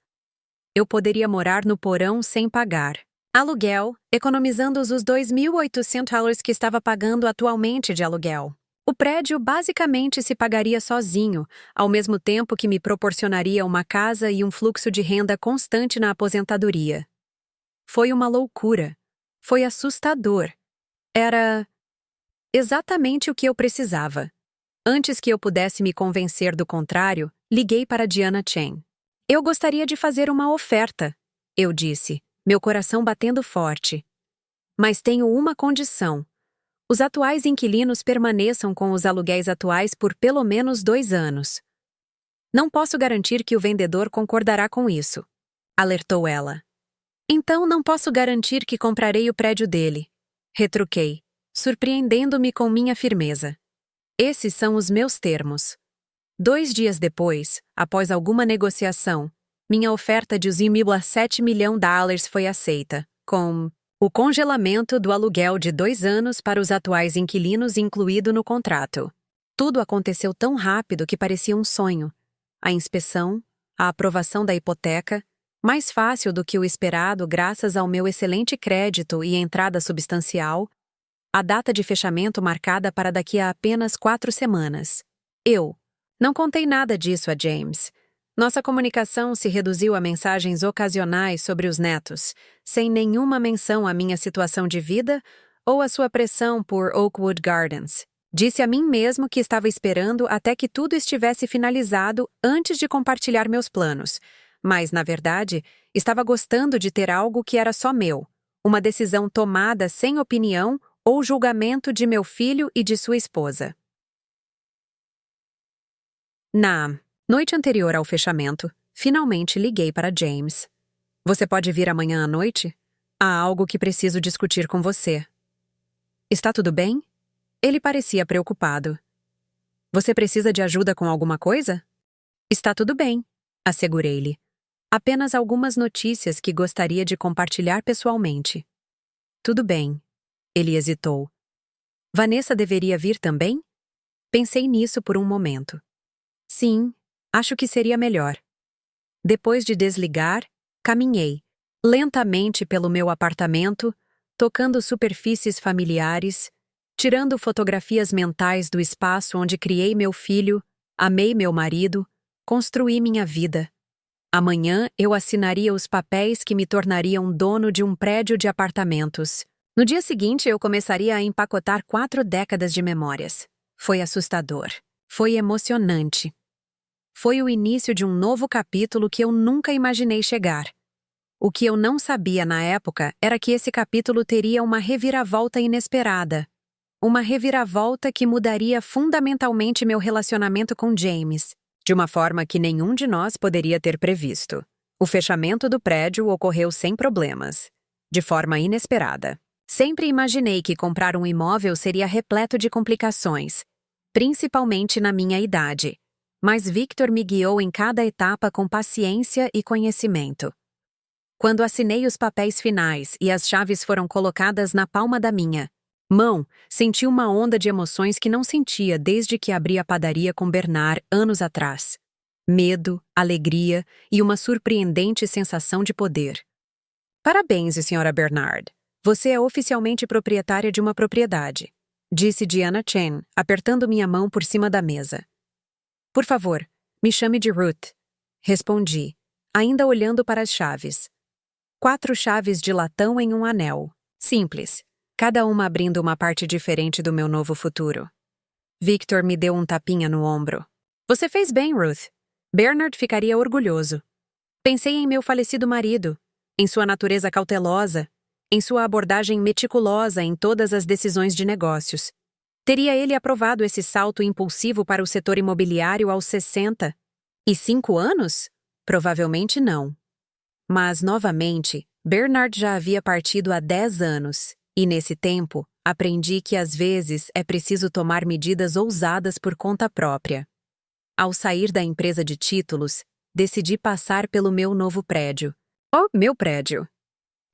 Speaker 1: Eu poderia morar no porão sem pagar aluguel, economizando os 2.800 reais que estava pagando atualmente de aluguel. O prédio basicamente se pagaria sozinho, ao mesmo tempo que me proporcionaria uma casa e um fluxo de renda constante na aposentadoria. Foi uma loucura. Foi assustador. Era exatamente o que eu precisava. Antes que eu pudesse me convencer do contrário, liguei para Diana Chen. Eu gostaria de fazer uma oferta, eu disse, meu coração batendo forte. Mas tenho uma condição. Os atuais inquilinos permaneçam com os aluguéis atuais por pelo menos 2 anos. Não posso garantir que o vendedor concordará com isso, alertou ela. Então não posso garantir que comprarei o prédio dele, retruquei, surpreendendo-me com minha firmeza. Esses são os meus termos. 2 dias depois, após alguma negociação, minha oferta de $7 milhões foi aceita, com o congelamento do aluguel de 2 anos para os atuais inquilinos incluído no contrato. Tudo aconteceu tão rápido que parecia um sonho. A inspeção, a aprovação da hipoteca, mais fácil do que o esperado graças ao meu excelente crédito e entrada substancial, a data de fechamento marcada para daqui a apenas 4 semanas. Eu não contei nada disso a James. Nossa comunicação se reduziu a mensagens ocasionais sobre os netos, sem nenhuma menção à minha situação de vida ou à sua pressão por Oakwood Gardens. Disse a mim mesmo que estava esperando até que tudo estivesse finalizado antes de compartilhar meus planos, mas, na verdade, estava gostando de ter algo que era só meu, uma decisão tomada sem opinião ou julgamento de meu filho e de sua esposa. Na noite anterior ao fechamento, finalmente liguei para James. Você pode vir amanhã à noite? Há algo que preciso discutir com você. Está tudo bem? Ele parecia preocupado. Você precisa de ajuda com alguma coisa? Está tudo bem, assegurei-lhe. Apenas algumas notícias que gostaria de compartilhar pessoalmente. Tudo bem. Ele hesitou. Vanessa deveria vir também? Pensei nisso por um momento. Sim, acho que seria melhor. Depois de desligar, caminhei, lentamente pelo meu apartamento, tocando superfícies familiares, tirando fotografias mentais do espaço onde criei meu filho, amei meu marido, construí minha vida. Amanhã eu assinaria os papéis que me tornariam dono de um prédio de apartamentos. No dia seguinte eu começaria a empacotar 4 décadas de memórias. Foi assustador. Foi emocionante. Foi o início de um novo capítulo que eu nunca imaginei chegar. O que eu não sabia na época era que esse capítulo teria uma reviravolta inesperada. Uma reviravolta que mudaria fundamentalmente meu relacionamento com James, de uma forma que nenhum de nós poderia ter previsto. O fechamento do prédio ocorreu sem problemas, de forma inesperada. Sempre imaginei que comprar um imóvel seria repleto de complicações, principalmente na minha idade. Mas Victor me guiou em cada etapa com paciência e conhecimento. Quando assinei os papéis finais e as chaves foram colocadas na palma da minha mão, senti uma onda de emoções que não sentia desde que abri a padaria com Bernard anos atrás. Medo, alegria e uma surpreendente sensação de poder. Parabéns, Sra. Bernard. Você é oficialmente proprietária de uma propriedade, disse Diana Chen, apertando minha mão por cima da mesa. Por favor, me chame de Ruth, respondi, ainda olhando para as chaves. 4 chaves de latão em um anel. Simples, cada uma abrindo uma parte diferente do meu novo futuro. Victor me deu um tapinha no ombro. Você fez bem, Ruth. Bernard ficaria orgulhoso. Pensei em meu falecido marido, em sua natureza cautelosa, em sua abordagem meticulosa em todas as decisões de negócios. Teria ele aprovado esse salto impulsivo para o setor imobiliário aos 65 anos? Provavelmente não. Mas, novamente, Bernard já havia partido há 10 anos, e nesse tempo, aprendi que às vezes é preciso tomar medidas ousadas por conta própria. Ao sair da empresa de títulos, decidi passar pelo meu novo prédio. Oh, meu prédio!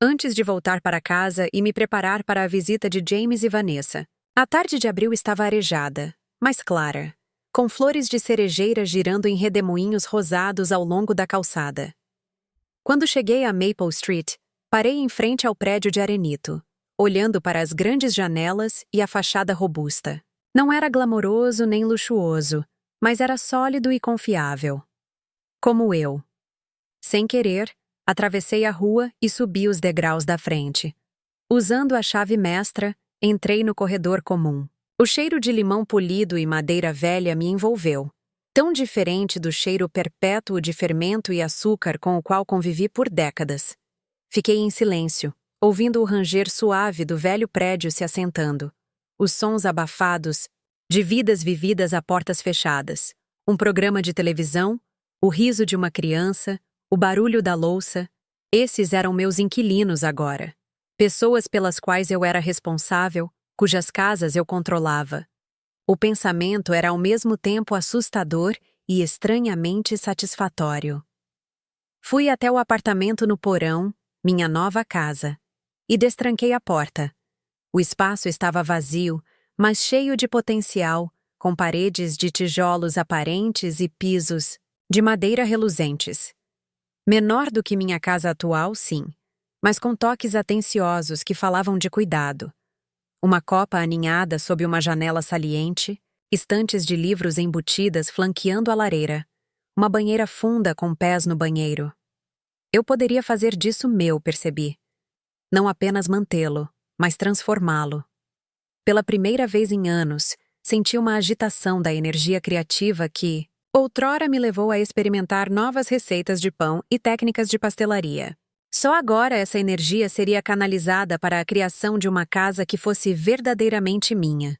Speaker 1: Antes de voltar para casa e me preparar para a visita de James e Vanessa. A tarde de abril estava arejada, mas clara, com flores de cerejeira girando em redemoinhos rosados ao longo da calçada. Quando cheguei a Maple Street, parei em frente ao prédio de arenito, olhando para as grandes janelas e a fachada robusta. Não era glamouroso nem luxuoso, mas era sólido e confiável. Como eu. Sem querer, atravessei a rua e subi os degraus da frente. Usando a chave mestra, entrei no corredor comum. O cheiro de limão polido e madeira velha me envolveu. Tão diferente do cheiro perpétuo de fermento e açúcar com o qual convivi por décadas. Fiquei em silêncio, ouvindo o ranger suave do velho prédio se assentando. Os sons abafados, de vidas vividas a portas fechadas. Um programa de televisão, o riso de uma criança, o barulho da louça. Esses eram meus inquilinos agora. Pessoas pelas quais eu era responsável, cujas casas eu controlava. O pensamento era ao mesmo tempo assustador e estranhamente satisfatório. Fui até o apartamento no porão, minha nova casa, e destranquei a porta. O espaço estava vazio, mas cheio de potencial, com paredes de tijolos aparentes e pisos de madeira reluzentes. Menor do que minha casa atual, sim, mas com toques atenciosos que falavam de cuidado. Uma copa aninhada sob uma janela saliente, estantes de livros embutidas flanqueando a lareira, uma banheira funda com pés no banheiro. Eu poderia fazer disso meu, percebi. Não apenas mantê-lo, mas transformá-lo. Pela primeira vez em anos, senti uma agitação da energia criativa que, outrora, me levou a experimentar novas receitas de pão e técnicas de pastelaria. Só agora essa energia seria canalizada para a criação de uma casa que fosse verdadeiramente minha.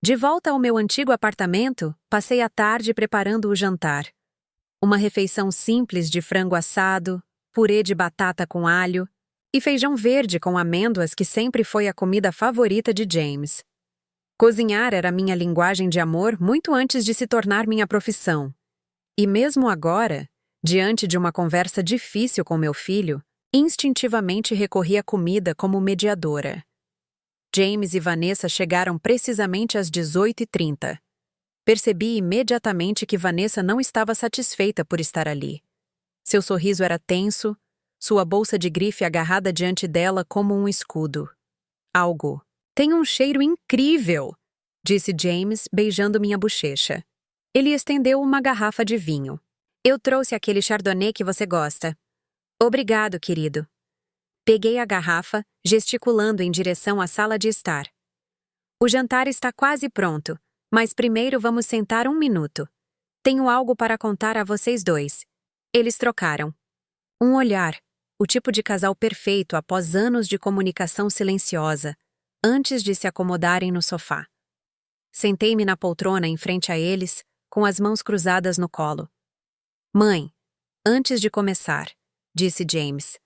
Speaker 1: De volta ao meu antigo apartamento, passei a tarde preparando o jantar. Uma refeição simples de frango assado, purê de batata com alho e feijão verde com amêndoas que sempre foi a comida favorita de James. Cozinhar era minha linguagem de amor muito antes de se tornar minha profissão. E mesmo agora, diante de uma conversa difícil com meu filho, instintivamente recorri à comida como mediadora. James e Vanessa chegaram precisamente às 18h30. Percebi imediatamente que Vanessa não estava satisfeita por estar ali. Seu sorriso era tenso, sua bolsa de grife agarrada diante dela como um escudo. Algo. Tem um cheiro incrível, disse James, beijando minha bochecha. Ele estendeu uma garrafa de vinho. Eu trouxe aquele chardonnay que você gosta. Obrigado, querido. Peguei a garrafa, gesticulando em direção à sala de estar. O jantar está quase pronto, mas primeiro vamos sentar 1 minuto. Tenho algo para contar a vocês dois. Eles trocaram. Um olhar, o tipo de casal perfeito após anos de comunicação silenciosa, antes de se acomodarem no sofá. Sentei-me na poltrona em frente a eles, com as mãos cruzadas no colo. Mãe, antes de começar, disse James,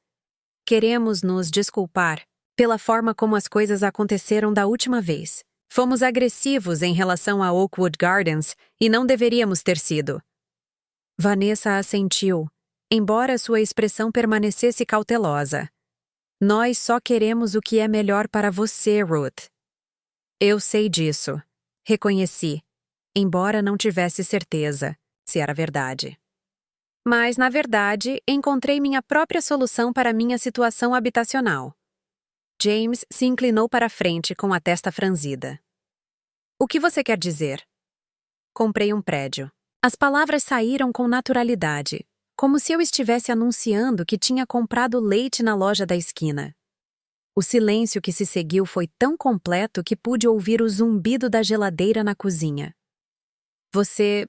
Speaker 1: queremos nos desculpar pela forma como as coisas aconteceram da última vez. Fomos agressivos em relação a Oakwood Gardens e não deveríamos ter sido. Vanessa assentiu, embora sua expressão permanecesse cautelosa. Nós só queremos o que é melhor para você, Ruth. Eu sei disso. Reconheci, embora não tivesse certeza se era verdade. Mas, na verdade, encontrei minha própria solução para minha situação habitacional. James se inclinou para a frente com a testa franzida. O que você quer dizer? Comprei um prédio. As palavras saíram com naturalidade, como se eu estivesse anunciando que tinha comprado leite na loja da esquina. O silêncio que se seguiu foi tão completo que pude ouvir o zumbido da geladeira na cozinha. Você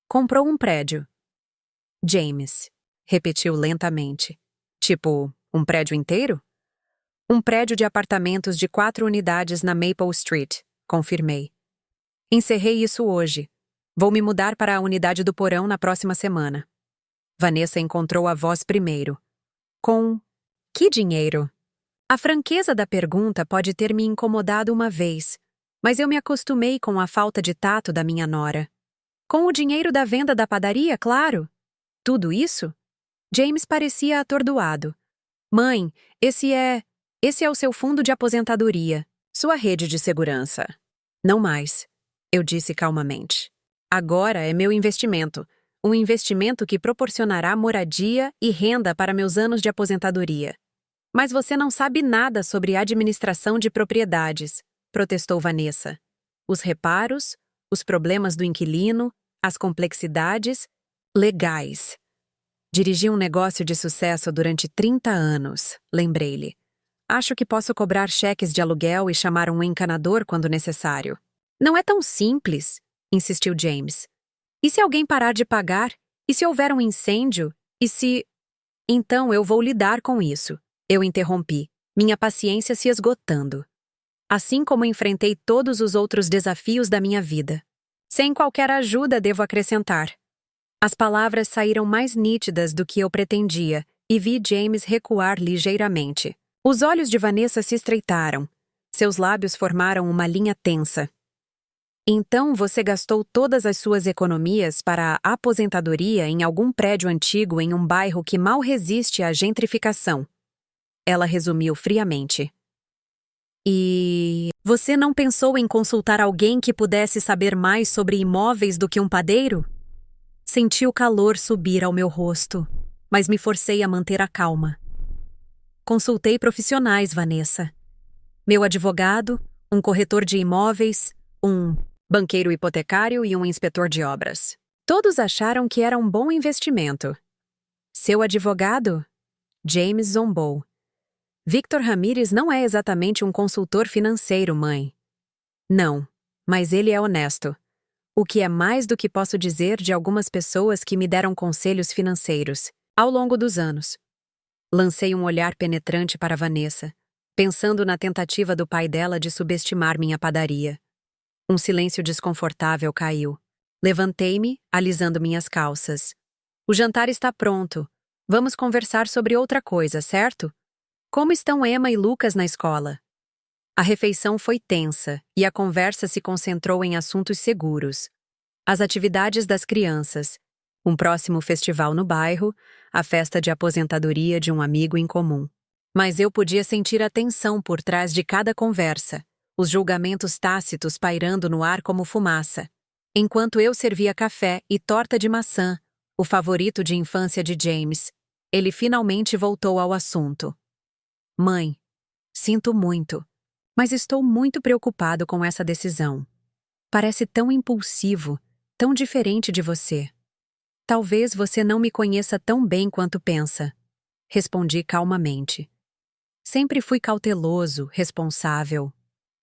Speaker 1: comprou um prédio. James repetiu lentamente. Tipo, um prédio inteiro? Um prédio de apartamentos de 4 unidades na Maple Street, confirmei. Encerrei isso hoje. Vou me mudar para a unidade do porão na próxima semana. Vanessa encontrou a voz primeiro. Com que dinheiro? A franqueza da pergunta pode ter me incomodado uma vez, mas eu me acostumei com a falta de tato da minha nora. Com o dinheiro da venda da padaria, claro. Tudo isso? James parecia atordoado. Mãe, esse é o seu fundo de aposentadoria, sua rede de segurança. Não mais, eu disse calmamente. Agora é meu investimento, um investimento que proporcionará moradia e renda para meus anos de aposentadoria. Mas você não sabe nada sobre administração de propriedades, protestou Vanessa. Os reparos, os problemas do inquilino, as complexidades legais. Dirigi um negócio de sucesso durante 30 anos, lembrei-lhe. Acho que posso cobrar cheques de aluguel e chamar um encanador quando necessário. Não é tão simples, insistiu James. E se alguém parar de pagar? E se houver um incêndio? E se... Então eu vou lidar com isso. Eu interrompi, minha paciência se esgotando. Assim como enfrentei todos os outros desafios da minha vida. Sem qualquer ajuda, devo acrescentar. As palavras saíram mais nítidas do que eu pretendia e vi James recuar ligeiramente. Os olhos de Vanessa se estreitaram. Seus lábios formaram uma linha tensa. Então você gastou todas as suas economias para a aposentadoria em algum prédio antigo em um bairro que mal resiste à gentrificação. Ela resumiu friamente. E você não pensou em consultar alguém que pudesse saber mais sobre imóveis do que um padeiro? Senti o calor subir ao meu rosto, mas me forcei a manter a calma. Consultei profissionais, Vanessa. Meu advogado, um corretor de imóveis, um banqueiro hipotecário e um inspetor de obras. Todos acharam que era um bom investimento. Seu advogado? James zombou. Victor Ramírez não é exatamente um consultor financeiro, mãe. Não, mas ele é honesto. O que é mais do que posso dizer de algumas pessoas que me deram conselhos financeiros, ao longo dos anos. Lancei um olhar penetrante para Vanessa, pensando na tentativa do pai dela de subestimar minha padaria. Um silêncio desconfortável caiu. Levantei-me, alisando minhas calças. O jantar está pronto. Vamos conversar sobre outra coisa, certo? Como estão Emma e Lucas na escola? A refeição foi tensa e a conversa se concentrou em assuntos seguros. As atividades das crianças, um próximo festival no bairro, a festa de aposentadoria de um amigo em comum. Mas eu podia sentir a tensão por trás de cada conversa, os julgamentos tácitos pairando no ar como fumaça. Enquanto eu servia café e torta de maçã, o favorito de infância de James, ele finalmente voltou ao assunto. Mãe, sinto muito, mas estou muito preocupado com essa decisão. Parece tão impulsivo, tão diferente de você. Talvez você não me conheça tão bem quanto pensa. Respondi calmamente. Sempre fui cauteloso, responsável,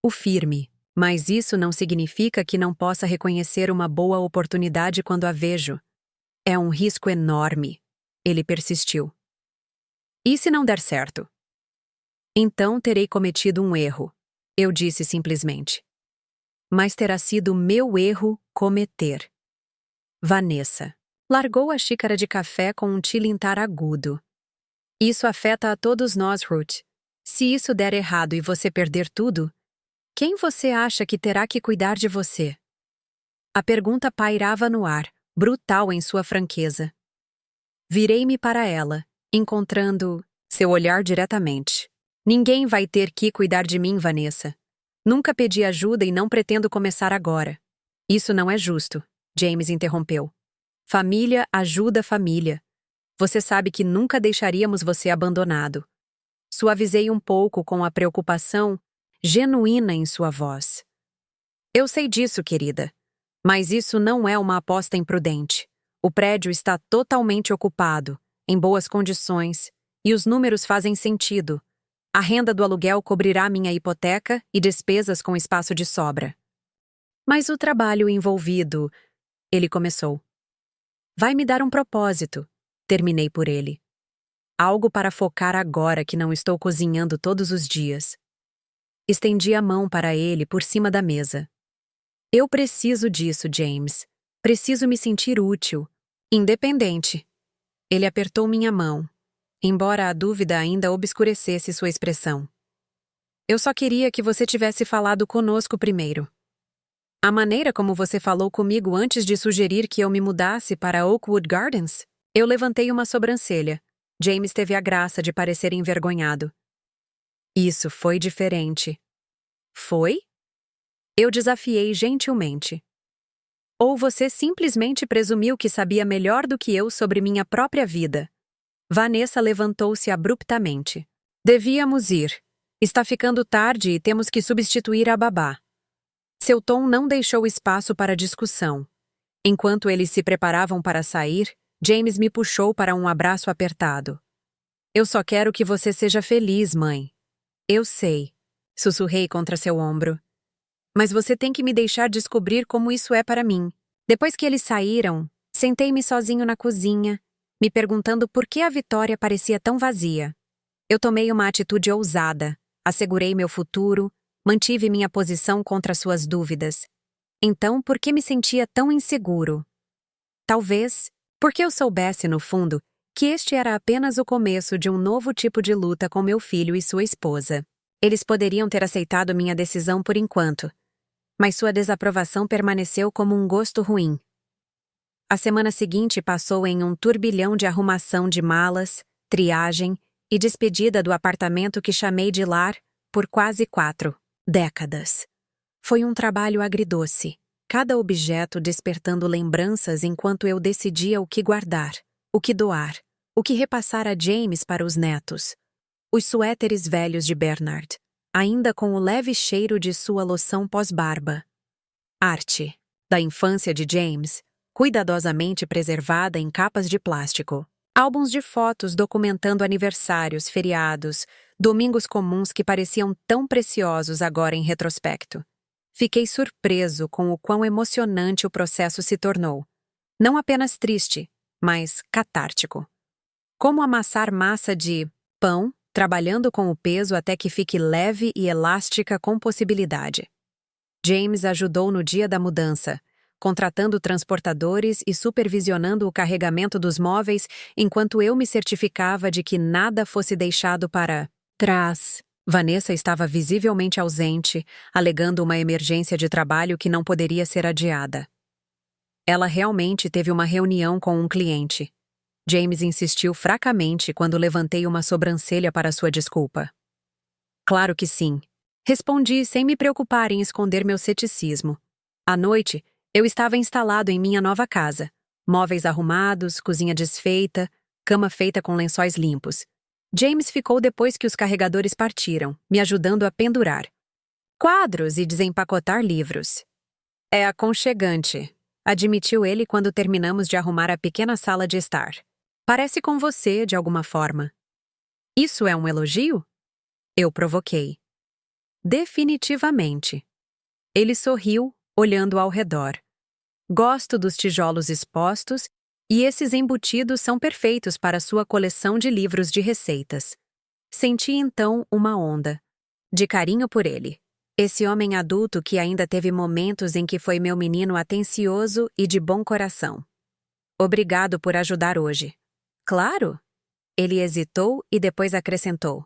Speaker 1: o firme, mas isso não significa que não possa reconhecer uma boa oportunidade quando a vejo. É um risco enorme. Ele persistiu. E se não der certo? Então terei cometido um erro, eu disse simplesmente. Mas terá sido meu erro cometer. Vanessa largou a xícara de café com um tilintar agudo. Isso afeta a todos nós, Ruth. Se isso der errado e você perder tudo, quem você acha que terá que cuidar de você? A pergunta pairava no ar, brutal em sua franqueza. Virei-me para ela, encontrando seu olhar diretamente. Ninguém vai ter que cuidar de mim, Vanessa. Nunca pedi ajuda e não pretendo começar agora. Isso não é justo, James interrompeu. Família ajuda família. Você sabe que nunca deixaríamos você abandonado. Suavizei um pouco com a preocupação genuína em sua voz. Eu sei disso, querida. Mas isso não é uma aposta imprudente. O prédio está totalmente ocupado, em boas condições, e os números fazem sentido. A renda do aluguel cobrirá minha hipoteca e despesas com espaço de sobra. Mas o trabalho envolvido, ele começou. Vai me dar um propósito, terminei por ele. Algo para focar agora que não estou cozinhando todos os dias. Estendi a mão para ele por cima da mesa. Eu preciso disso, James. Preciso me sentir útil, independente. Ele apertou minha mão, embora a dúvida ainda obscurecesse sua expressão. Eu só queria que você tivesse falado conosco primeiro. A maneira como você falou comigo antes de sugerir que eu me mudasse para Oakwood Gardens? Eu levantei uma sobrancelha. James teve a graça de parecer envergonhado. Isso foi diferente. Foi? Eu desafiei gentilmente. Ou você simplesmente presumiu que sabia melhor do que eu sobre minha própria vida? Vanessa levantou-se abruptamente. Devíamos ir. Está ficando tarde e temos que substituir a babá. Seu tom não deixou espaço para discussão. Enquanto eles se preparavam para sair, James me puxou para um abraço apertado. Eu só quero que você seja feliz, mãe. Eu sei, sussurrei contra seu ombro. Mas você tem que me deixar descobrir como isso é para mim. Depois que eles saíram, sentei-me sozinho na cozinha, me perguntando por que a Vitória parecia tão vazia. Eu tomei uma atitude ousada, assegurei meu futuro, mantive minha posição contra suas dúvidas. Então, por que me sentia tão inseguro? Talvez porque eu soubesse, no fundo, que este era apenas o começo de um novo tipo de luta com meu filho e sua esposa. Eles poderiam ter aceitado minha decisão por enquanto, mas sua desaprovação permaneceu como um gosto ruim. A semana seguinte passou em um turbilhão de arrumação de malas, triagem e despedida do apartamento que chamei de lar por quase 4 décadas. Foi um trabalho agridoce, cada objeto despertando lembranças enquanto eu decidia o que guardar, o que doar, o que repassar a James para os netos. Os suéteres velhos de Bernard, ainda com o leve cheiro de sua loção pós-barba. Arte, da infância de James, cuidadosamente preservada em capas de plástico. Álbuns de fotos documentando aniversários, feriados, domingos comuns que pareciam tão preciosos agora em retrospecto. Fiquei surpreso com o quão emocionante o processo se tornou. Não apenas triste, mas catártico. Como amassar massa de pão, trabalhando com o peso até que fique leve e elástica com possibilidade. James ajudou no dia da mudança, contratando transportadores e supervisionando o carregamento dos móveis enquanto eu me certificava de que nada fosse deixado para trás. Vanessa estava visivelmente ausente, alegando uma emergência de trabalho que não poderia ser adiada. Ela realmente teve uma reunião com um cliente. James insistiu fracamente quando levantei uma sobrancelha para sua desculpa. Claro que sim. Respondi sem me preocupar em esconder meu ceticismo. À noite, eu estava instalado em minha nova casa. Móveis arrumados, cozinha desfeita, cama feita com lençóis limpos. James ficou depois que os carregadores partiram, me ajudando a pendurar quadros e desempacotar livros. É aconchegante, admitiu ele quando terminamos de arrumar a pequena sala de estar. Parece com você, de alguma forma. Isso é um elogio? Eu provoquei. Definitivamente. Ele sorriu, olhando ao redor. Gosto dos tijolos expostos e esses embutidos são perfeitos para sua coleção de livros de receitas. Senti então uma onda de carinho por ele. Esse homem adulto que ainda teve momentos em que foi meu menino atencioso e de bom coração. Obrigado por ajudar hoje. Claro. Ele hesitou e depois acrescentou.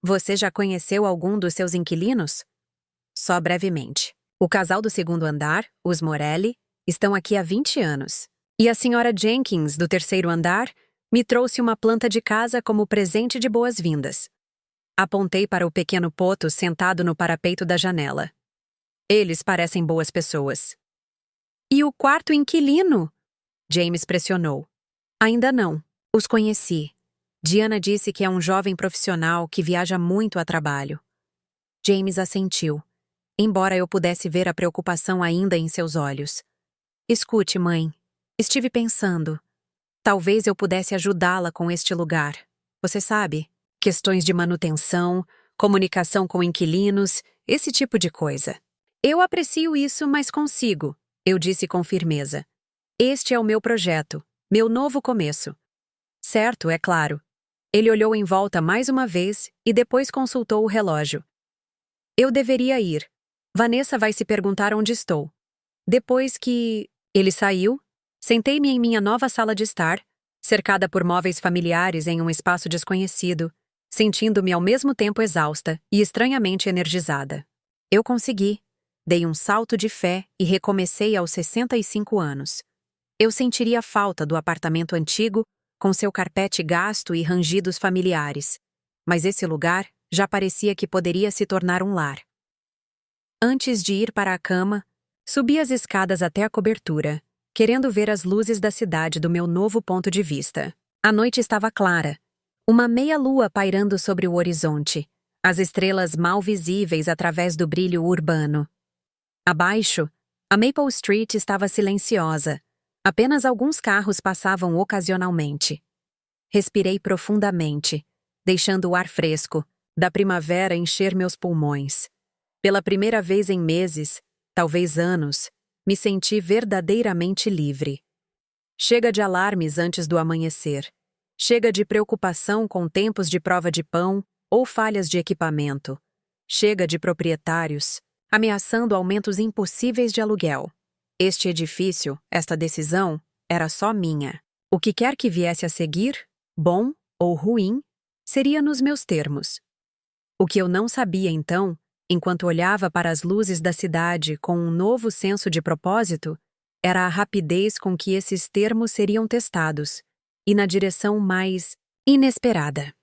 Speaker 1: Você já conheceu algum dos seus inquilinos? Só brevemente. O casal do segundo andar, os Morelli, estão aqui há 20 anos. E a senhora Jenkins, do terceiro andar, me trouxe uma planta de casa como presente de boas-vindas. Apontei para o pequeno poto sentado no parapeito da janela. Eles parecem boas pessoas. E o quarto inquilino? James pressionou. Ainda não. Os conheci. Diana disse que é um jovem profissional que viaja muito a trabalho. James assentiu, embora eu pudesse ver a preocupação ainda em seus olhos. Escute, mãe. Estive pensando. Talvez eu pudesse ajudá-la com este lugar. Você sabe, questões de manutenção, comunicação com inquilinos, esse tipo de coisa. Eu aprecio isso, mas consigo, eu disse com firmeza. Este é o meu projeto, meu novo começo. Certo, é claro. Ele olhou em volta mais uma vez e depois consultou o relógio. Eu deveria ir. Vanessa vai se perguntar onde estou. Depois que ele saiu, sentei-me em minha nova sala de estar, cercada por móveis familiares em um espaço desconhecido, sentindo-me ao mesmo tempo exausta e estranhamente energizada. Eu consegui. Dei um salto de fé e recomecei aos 65 anos. Eu sentiria falta do apartamento antigo, com seu carpete gasto e rangidos familiares, mas esse lugar já parecia que poderia se tornar um lar. Antes de ir para a cama, subi as escadas até a cobertura, querendo ver as luzes da cidade do meu novo ponto de vista. A noite estava clara, uma meia-lua pairando sobre o horizonte, as estrelas mal visíveis através do brilho urbano. Abaixo, a Maple Street estava silenciosa. Apenas alguns carros passavam ocasionalmente. Respirei profundamente, deixando o ar fresco da primavera encher meus pulmões. Pela primeira vez em meses, talvez anos, me senti verdadeiramente livre. Chega de alarmes antes do amanhecer. Chega de preocupação com tempos de prova de pão ou falhas de equipamento. Chega de proprietários ameaçando aumentos impossíveis de aluguel. Este edifício, esta decisão, era só minha. O que quer que viesse a seguir, bom ou ruim, seria nos meus termos. O que eu não sabia então, enquanto olhava para as luzes da cidade com um novo senso de propósito, era a rapidez com que esses termos seriam testados, e na direção mais inesperada.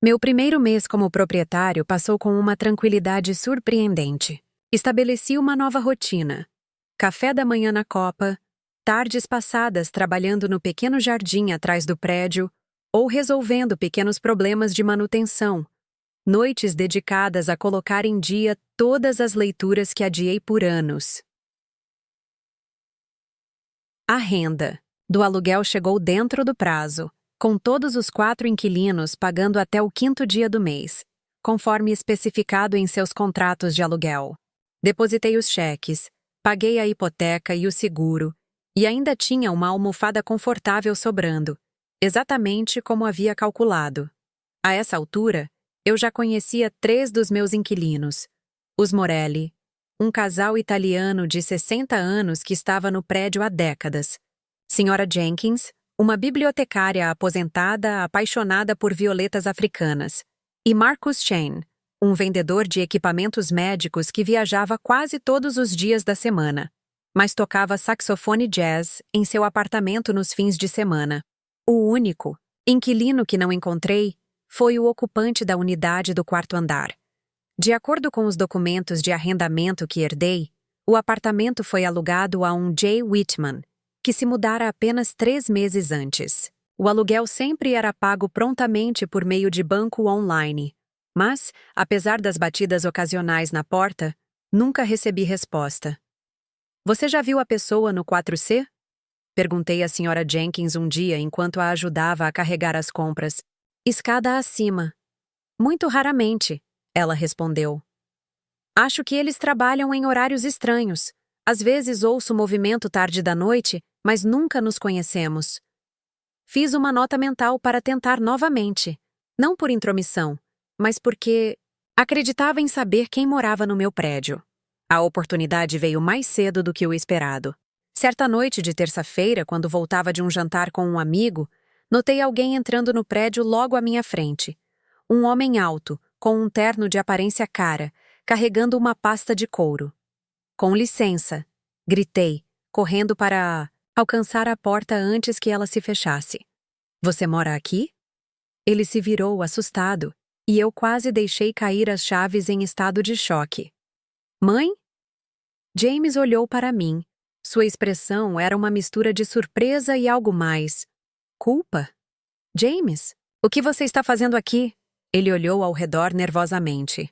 Speaker 1: Meu primeiro mês como proprietário passou com uma tranquilidade surpreendente. Estabeleci uma nova rotina. Café da manhã na copa, tardes passadas trabalhando no pequeno jardim atrás do prédio ou resolvendo pequenos problemas de manutenção, noites dedicadas a colocar em dia todas as leituras que adiei por anos. A renda do aluguel chegou dentro do prazo, com todos os 4 inquilinos pagando até o 5º dia do mês, conforme especificado em seus contratos de aluguel. Depositei os cheques, paguei a hipoteca e o seguro, e ainda tinha uma almofada confortável sobrando, exatamente como havia calculado. A essa altura, eu já conhecia 3 dos meus inquilinos. Os Morelli, um casal italiano de 60 anos que estava no prédio há décadas. Senhora Jenkins, uma bibliotecária aposentada apaixonada por violetas africanas. e Marcus Chain, um vendedor de equipamentos médicos que viajava quase todos os dias da semana, mas tocava saxofone jazz em seu apartamento nos fins de semana. O único inquilino que não encontrei foi o ocupante da unidade do quarto andar. De acordo com os documentos de arrendamento que herdei, o apartamento foi alugado a um Jay Whitman, que se mudara apenas 3 meses antes. O aluguel sempre era pago prontamente por meio de banco online, mas, apesar das batidas ocasionais na porta, nunca recebi resposta. Você já viu a pessoa no 4C? Perguntei à Sra. Jenkins um dia enquanto a ajudava a carregar as compras. Escada acima. Muito raramente, ela respondeu. Acho que eles trabalham em horários estranhos. Às vezes ouço movimento tarde da noite, mas nunca nos conhecemos. Fiz uma nota mental para tentar novamente. Não por intromissão, mas porque acreditava em saber quem morava no meu prédio. A oportunidade veio mais cedo do que o esperado. Certa noite de terça-feira, quando voltava de um jantar com um amigo, notei alguém entrando no prédio logo à minha frente. Um homem alto, com um terno de aparência cara, carregando uma pasta de couro. Com licença, gritei, correndo para alcançar a porta antes que ela se fechasse. Você mora aqui? Ele se virou, assustado, e eu quase deixei cair as chaves em estado de choque. Mãe? James olhou para mim. Sua expressão era uma mistura de surpresa e algo mais. Culpa? James, o que você está fazendo aqui? Ele olhou ao redor nervosamente.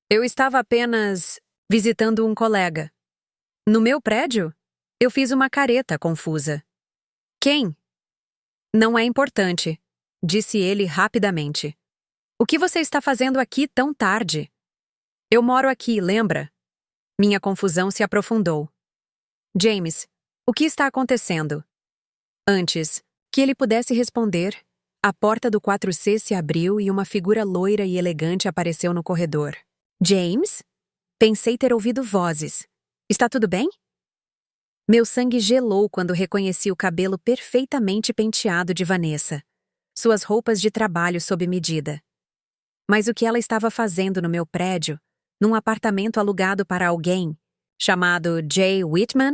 Speaker 1: Eu estava apenas visitando um colega. No meu prédio? Eu fiz uma careta confusa. Quem? Não é importante, disse ele rapidamente. O que você está fazendo aqui tão tarde? Eu moro aqui, lembra? Minha confusão se aprofundou. James, o que está acontecendo? Antes que ele pudesse responder, a porta do 4C se abriu e uma figura loira e elegante apareceu no corredor. James? Pensei ter ouvido vozes. Está tudo bem? Meu sangue gelou quando reconheci o cabelo perfeitamente penteado de Vanessa. Suas roupas de trabalho sob medida. Mas o que ela estava fazendo no meu prédio, num apartamento alugado para alguém, chamado Jay Whitman?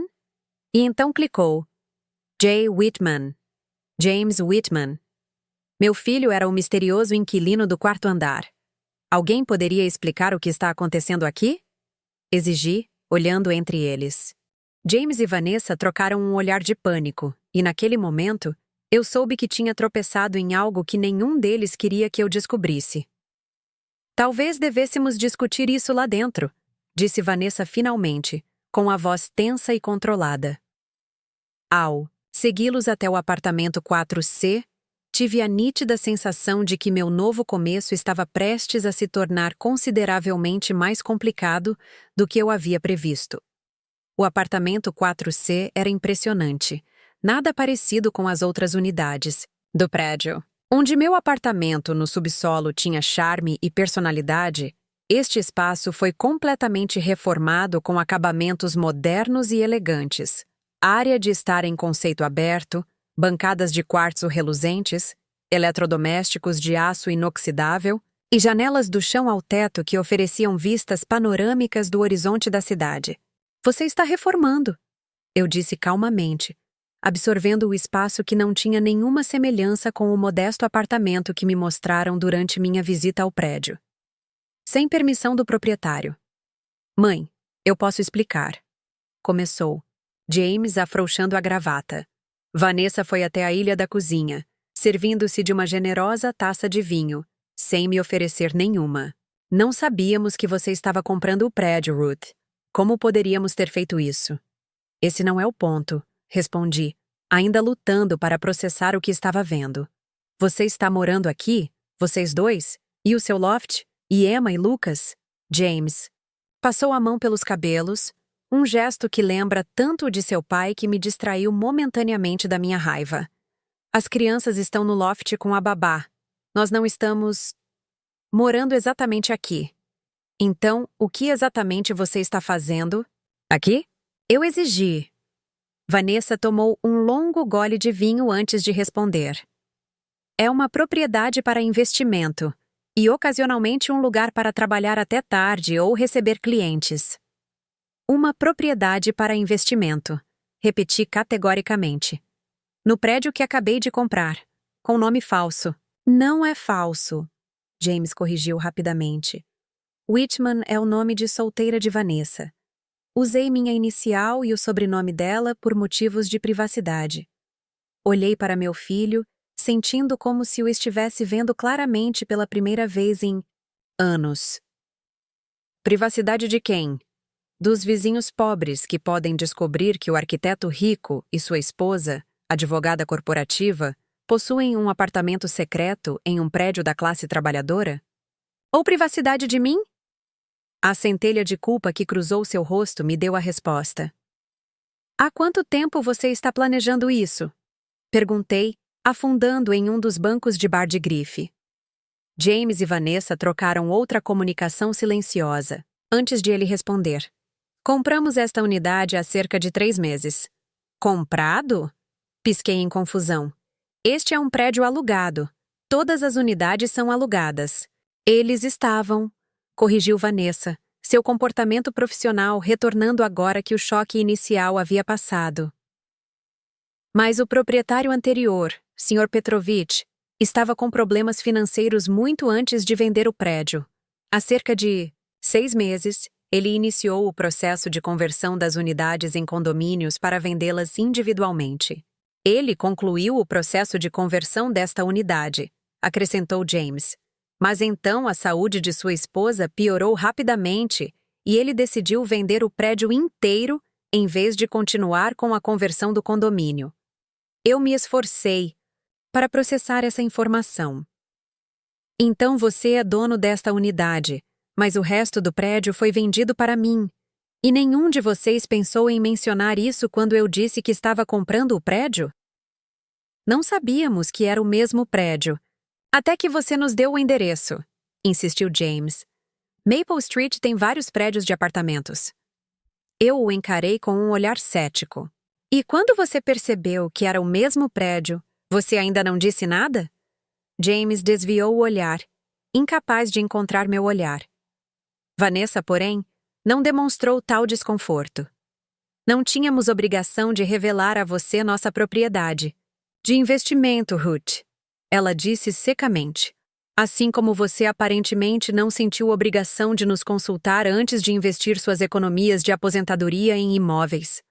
Speaker 1: E então clicou. Jay Whitman. James Whitman. Meu filho era o misterioso inquilino do quarto andar. Alguém poderia explicar o que está acontecendo aqui? Exigi, olhando entre eles. James e Vanessa trocaram um olhar de pânico, e naquele momento, eu soube que tinha tropeçado em algo que nenhum deles queria que eu descobrisse. Talvez devêssemos discutir isso lá dentro, disse Vanessa finalmente, com a voz tensa e controlada. Ao segui-los até o apartamento 4C, tive a nítida sensação de que meu novo começo estava prestes a se tornar consideravelmente mais complicado do que eu havia previsto. O apartamento 4C era impressionante, nada parecido com as outras unidades do prédio. Onde meu apartamento no subsolo tinha charme e personalidade, este espaço foi completamente reformado com acabamentos modernos e elegantes, área de estar em conceito aberto, bancadas de quartzo reluzentes, eletrodomésticos de aço inoxidável e janelas do chão ao teto que ofereciam vistas panorâmicas do horizonte da cidade. Você está reformando, eu disse calmamente, absorvendo o espaço que não tinha nenhuma semelhança com o modesto apartamento que me mostraram durante minha visita ao prédio. Sem permissão do proprietário. Mãe, eu posso explicar. Começou, James afrouxando a gravata. Vanessa foi até a ilha da cozinha, servindo-se de uma generosa taça de vinho, sem me oferecer nenhuma. Não sabíamos que você estava comprando o prédio, Ruth. Como poderíamos ter feito isso? Esse não é o ponto, respondi, ainda lutando para processar o que estava vendo. Você está morando aqui? Vocês dois? E o seu loft? E Emma e Lucas? James. Passou a mão pelos cabelos, um gesto que lembra tanto o de seu pai que me distraiu momentaneamente da minha raiva. As crianças estão no loft com a babá. Nós não estamos morando exatamente aqui. Então, o que exatamente você está fazendo? Aqui? Eu exigi. Vanessa tomou um longo gole de vinho antes de responder. É uma propriedade para investimento. E ocasionalmente um lugar para trabalhar até tarde ou receber clientes. Uma propriedade para investimento. Repeti categoricamente. No prédio que acabei de comprar. Com nome falso. Não é falso. James corrigiu rapidamente. Whitman é o nome de solteira de Vanessa. Usei minha inicial e o sobrenome dela por motivos de privacidade. Olhei para meu filho, sentindo como se o estivesse vendo claramente pela primeira vez em anos. Privacidade de quem? Dos vizinhos pobres que podem descobrir que o arquiteto rico e sua esposa, advogada corporativa, possuem um apartamento secreto em um prédio da classe trabalhadora? Ou privacidade de mim? A centelha de culpa que cruzou seu rosto me deu a resposta. Há quanto tempo você está planejando isso? Perguntei, afundando em um dos bancos de bar de grife. James e Vanessa trocaram outra comunicação silenciosa, antes de ele responder. Compramos esta unidade há cerca de 3 meses. Comprado? Pisquei em confusão. Este é um prédio alugado. Todas as unidades são alugadas. Eles estavam, corrigiu Vanessa, seu comportamento profissional retornando agora que o choque inicial havia passado. Mas o proprietário anterior, Sr. Petrovich, estava com problemas financeiros muito antes de vender o prédio. Há cerca de 6 meses, ele iniciou o processo de conversão das unidades em condomínios para vendê-las individualmente. Ele concluiu o processo de conversão desta unidade, acrescentou James. Mas então a saúde de sua esposa piorou rapidamente e ele decidiu vender o prédio inteiro em vez de continuar com a conversão do condomínio. Eu me esforcei para processar essa informação. Então você é dono desta unidade, mas o resto do prédio foi vendido para mim. E nenhum de vocês pensou em mencionar isso quando eu disse que estava comprando o prédio? Não sabíamos que era o mesmo prédio. Até que você nos deu o endereço, insistiu James. Maple Street tem vários prédios de apartamentos. Eu o encarei com um olhar cético. E quando você percebeu que era o mesmo prédio, você ainda não disse nada? James desviou o olhar, incapaz de encontrar meu olhar. Vanessa, porém, não demonstrou tal desconforto. Não tínhamos obrigação de revelar a você nossa propriedade. De investimento, Ruth. Ela disse secamente. Assim como você aparentemente não sentiu obrigação de nos consultar antes de investir suas economias de aposentadoria em imóveis.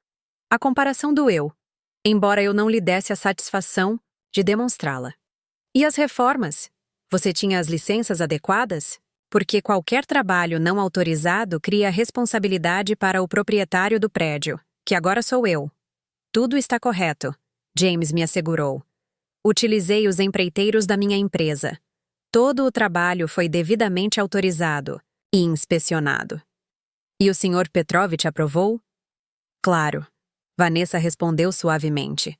Speaker 1: A comparação doeu, embora eu não lhe desse a satisfação de demonstrá-la. E as reformas? Você tinha as licenças adequadas? Porque qualquer trabalho não autorizado cria responsabilidade para o proprietário do prédio, que agora sou eu. Tudo está correto, James me assegurou. Utilizei os empreiteiros da minha empresa. Todo o trabalho foi devidamente autorizado e inspecionado. E o Sr. Petrovich aprovou? Claro. Vanessa respondeu suavemente.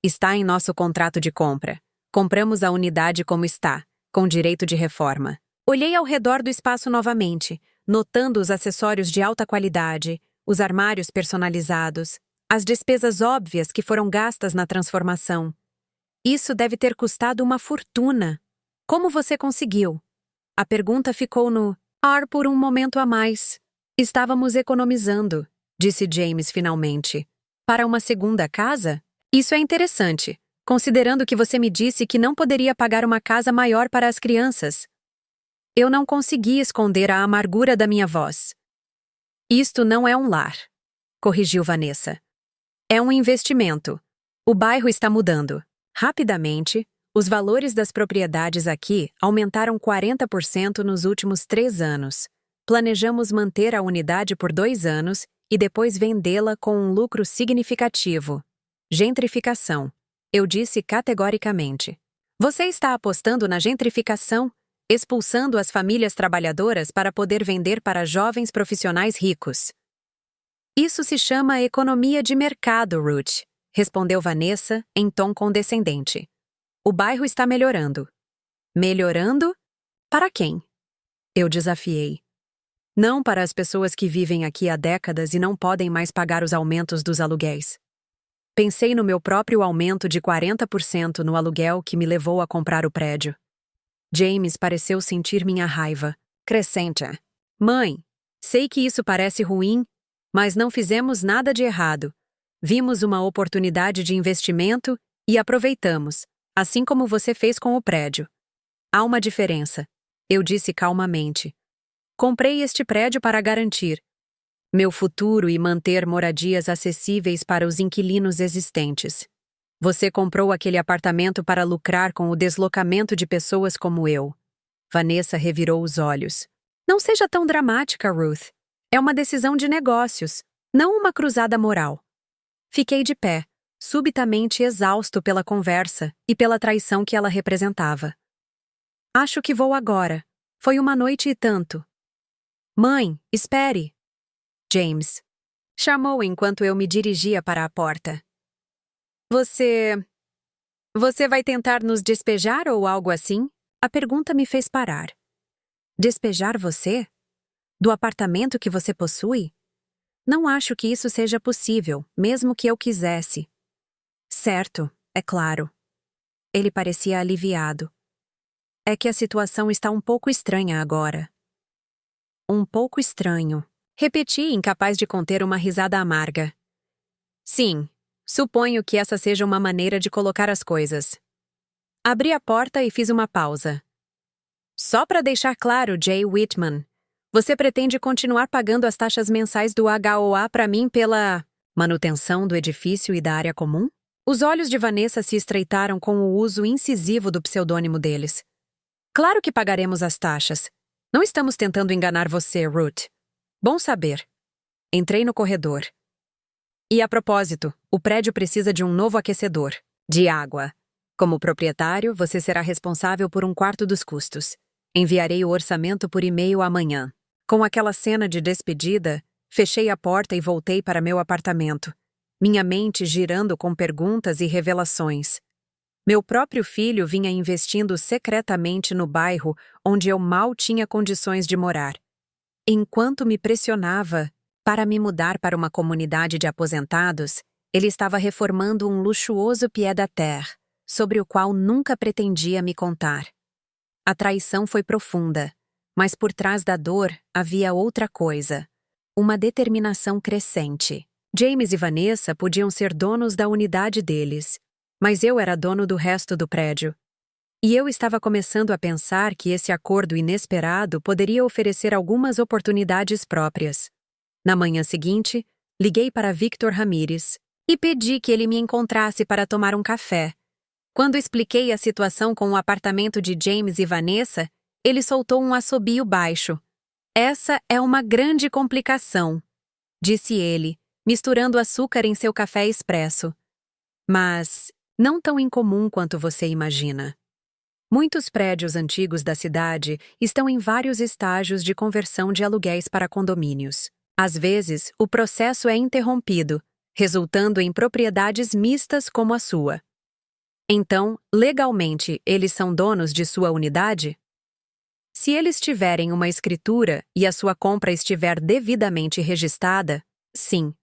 Speaker 1: Está em nosso contrato de compra. Compramos a unidade como está, com direito de reforma. Olhei ao redor do espaço novamente, notando os acessórios de alta qualidade, os armários personalizados, as despesas óbvias que foram gastas na transformação. Isso deve ter custado uma fortuna. Como você conseguiu? A pergunta ficou no ar por um momento a mais. Estávamos economizando, disse James finalmente. Para uma segunda casa? Isso é interessante, considerando que você me disse que não poderia pagar uma casa maior para as crianças. Eu não consegui esconder a amargura da minha voz. Isto não é um lar, corrigiu Vanessa. É um investimento. O bairro está mudando. Rapidamente, os valores das propriedades aqui aumentaram 40% nos últimos 3 anos. Planejamos manter a unidade por 2 anos e depois vendê-la com um lucro significativo. Gentrificação. Eu disse categoricamente. Você está apostando na gentrificação, expulsando as famílias trabalhadoras para poder vender para jovens profissionais ricos. Isso se chama economia de mercado, Ruth, respondeu Vanessa em tom condescendente. O bairro está melhorando. Melhorando? Para quem? Eu desafiei. Não para as pessoas que vivem aqui há décadas e não podem mais pagar os aumentos dos aluguéis. Pensei no meu próprio aumento de 40% no aluguel que me levou a comprar o prédio. James pareceu sentir minha raiva. Crescente. Mãe, sei que isso parece ruim, mas não fizemos nada de errado. Vimos uma oportunidade de investimento e aproveitamos, assim como você fez com o prédio. Há uma diferença, eu disse calmamente. Comprei este prédio para garantir meu futuro e manter moradias acessíveis para os inquilinos existentes. Você comprou aquele apartamento para lucrar com o deslocamento de pessoas como eu. Vanessa revirou os olhos. Não seja tão dramática, Ruth. É uma decisão de negócios, não uma cruzada moral. Fiquei de pé, subitamente exausto pela conversa e pela traição que ela representava. Acho que vou agora. Foi uma noite e tanto. Mãe, espere! James chamou enquanto eu me dirigia para a porta. Você vai tentar nos despejar ou algo assim? A pergunta me fez parar. Despejar você? Do apartamento que você possui? Não acho que isso seja possível, mesmo que eu quisesse. Certo, é claro. Ele parecia aliviado. É que a situação está um pouco estranha agora. Um pouco estranho. Repeti, incapaz de conter uma risada amarga. Sim, suponho que essa seja uma maneira de colocar as coisas. Abri a porta e fiz uma pausa. Só para deixar claro, Jay Whitman, você pretende continuar pagando as taxas mensais do HOA para mim pela manutenção do edifício e da área comum? Os olhos de Vanessa se estreitaram com o uso incisivo do pseudônimo deles. Claro que pagaremos as taxas. Não estamos tentando enganar você, Ruth. Bom saber. Entrei no corredor. E a propósito, o prédio precisa de um novo aquecedor, de água. Como proprietário, você será responsável por um quarto dos custos. Enviarei o orçamento por e-mail amanhã. Com aquela cena de despedida, fechei a porta e voltei para meu apartamento, minha mente girando com perguntas e revelações. Meu próprio filho vinha investindo secretamente no bairro onde eu mal tinha condições de morar. Enquanto me pressionava para me mudar para uma comunidade de aposentados, ele estava reformando um luxuoso pied-à-terre, sobre o qual nunca pretendia me contar. A traição foi profunda, mas por trás da dor havia outra coisa, uma determinação crescente. James e Vanessa podiam ser donos da unidade deles, mas eu era dono do resto do prédio. E eu estava começando a pensar que esse acordo inesperado poderia oferecer algumas oportunidades próprias. Na manhã seguinte, liguei para Victor Ramírez e pedi que ele me encontrasse para tomar um café. Quando expliquei a situação com o apartamento de James e Vanessa, ele soltou um assobio baixo. Essa é uma grande complicação, disse ele, misturando açúcar em seu café expresso. Mas não tão incomum quanto você imagina. Muitos prédios antigos da cidade estão em vários estágios de conversão de aluguéis para condomínios. Às vezes, o processo é interrompido, resultando em propriedades mistas como a sua. Então, legalmente, eles são donos de sua unidade? Se eles tiverem uma escritura e a sua compra estiver devidamente registrada, sim.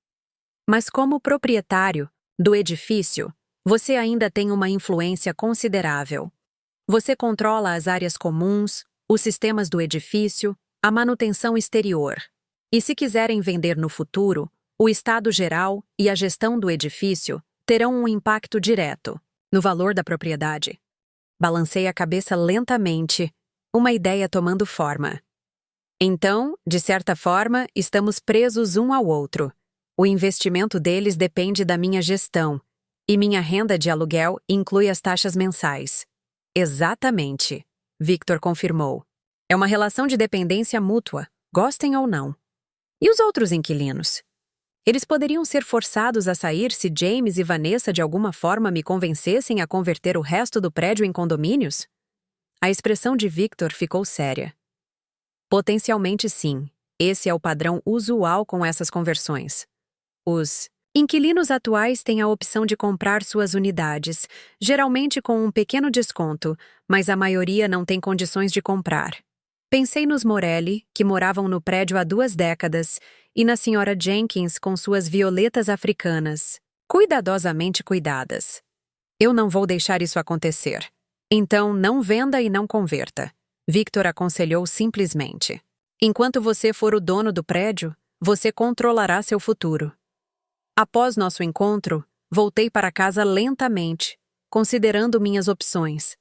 Speaker 1: Mas como proprietário do edifício, você ainda tem uma influência considerável. Você controla as áreas comuns, os sistemas do edifício, a manutenção exterior. E se quiserem vender no futuro, o estado geral e a gestão do edifício terão um impacto direto no valor da propriedade. Balancei a cabeça lentamente, uma ideia tomando forma. Então, de certa forma, estamos presos um ao outro. O investimento deles depende da minha gestão, e minha renda de aluguel inclui as taxas mensais. Exatamente, Victor confirmou. É uma relação de dependência mútua, gostem ou não. E os outros inquilinos? Eles poderiam ser forçados a sair se James e Vanessa de alguma forma me convencessem a converter o resto do prédio em condomínios? A expressão de Victor ficou séria. Potencialmente sim, esse é o padrão usual com essas conversões. Os inquilinos atuais têm a opção de comprar suas unidades, geralmente com um pequeno desconto, mas a maioria não tem condições de comprar. Pensei nos Morelli, que moravam no prédio há 2 décadas, e na senhora Jenkins com suas violetas africanas, cuidadosamente cuidadas. Eu não vou deixar isso acontecer. Então, não venda e não converta. Victor aconselhou simplesmente. Enquanto você for o dono do prédio, você controlará seu futuro. Após nosso encontro, voltei para casa lentamente, considerando minhas opções.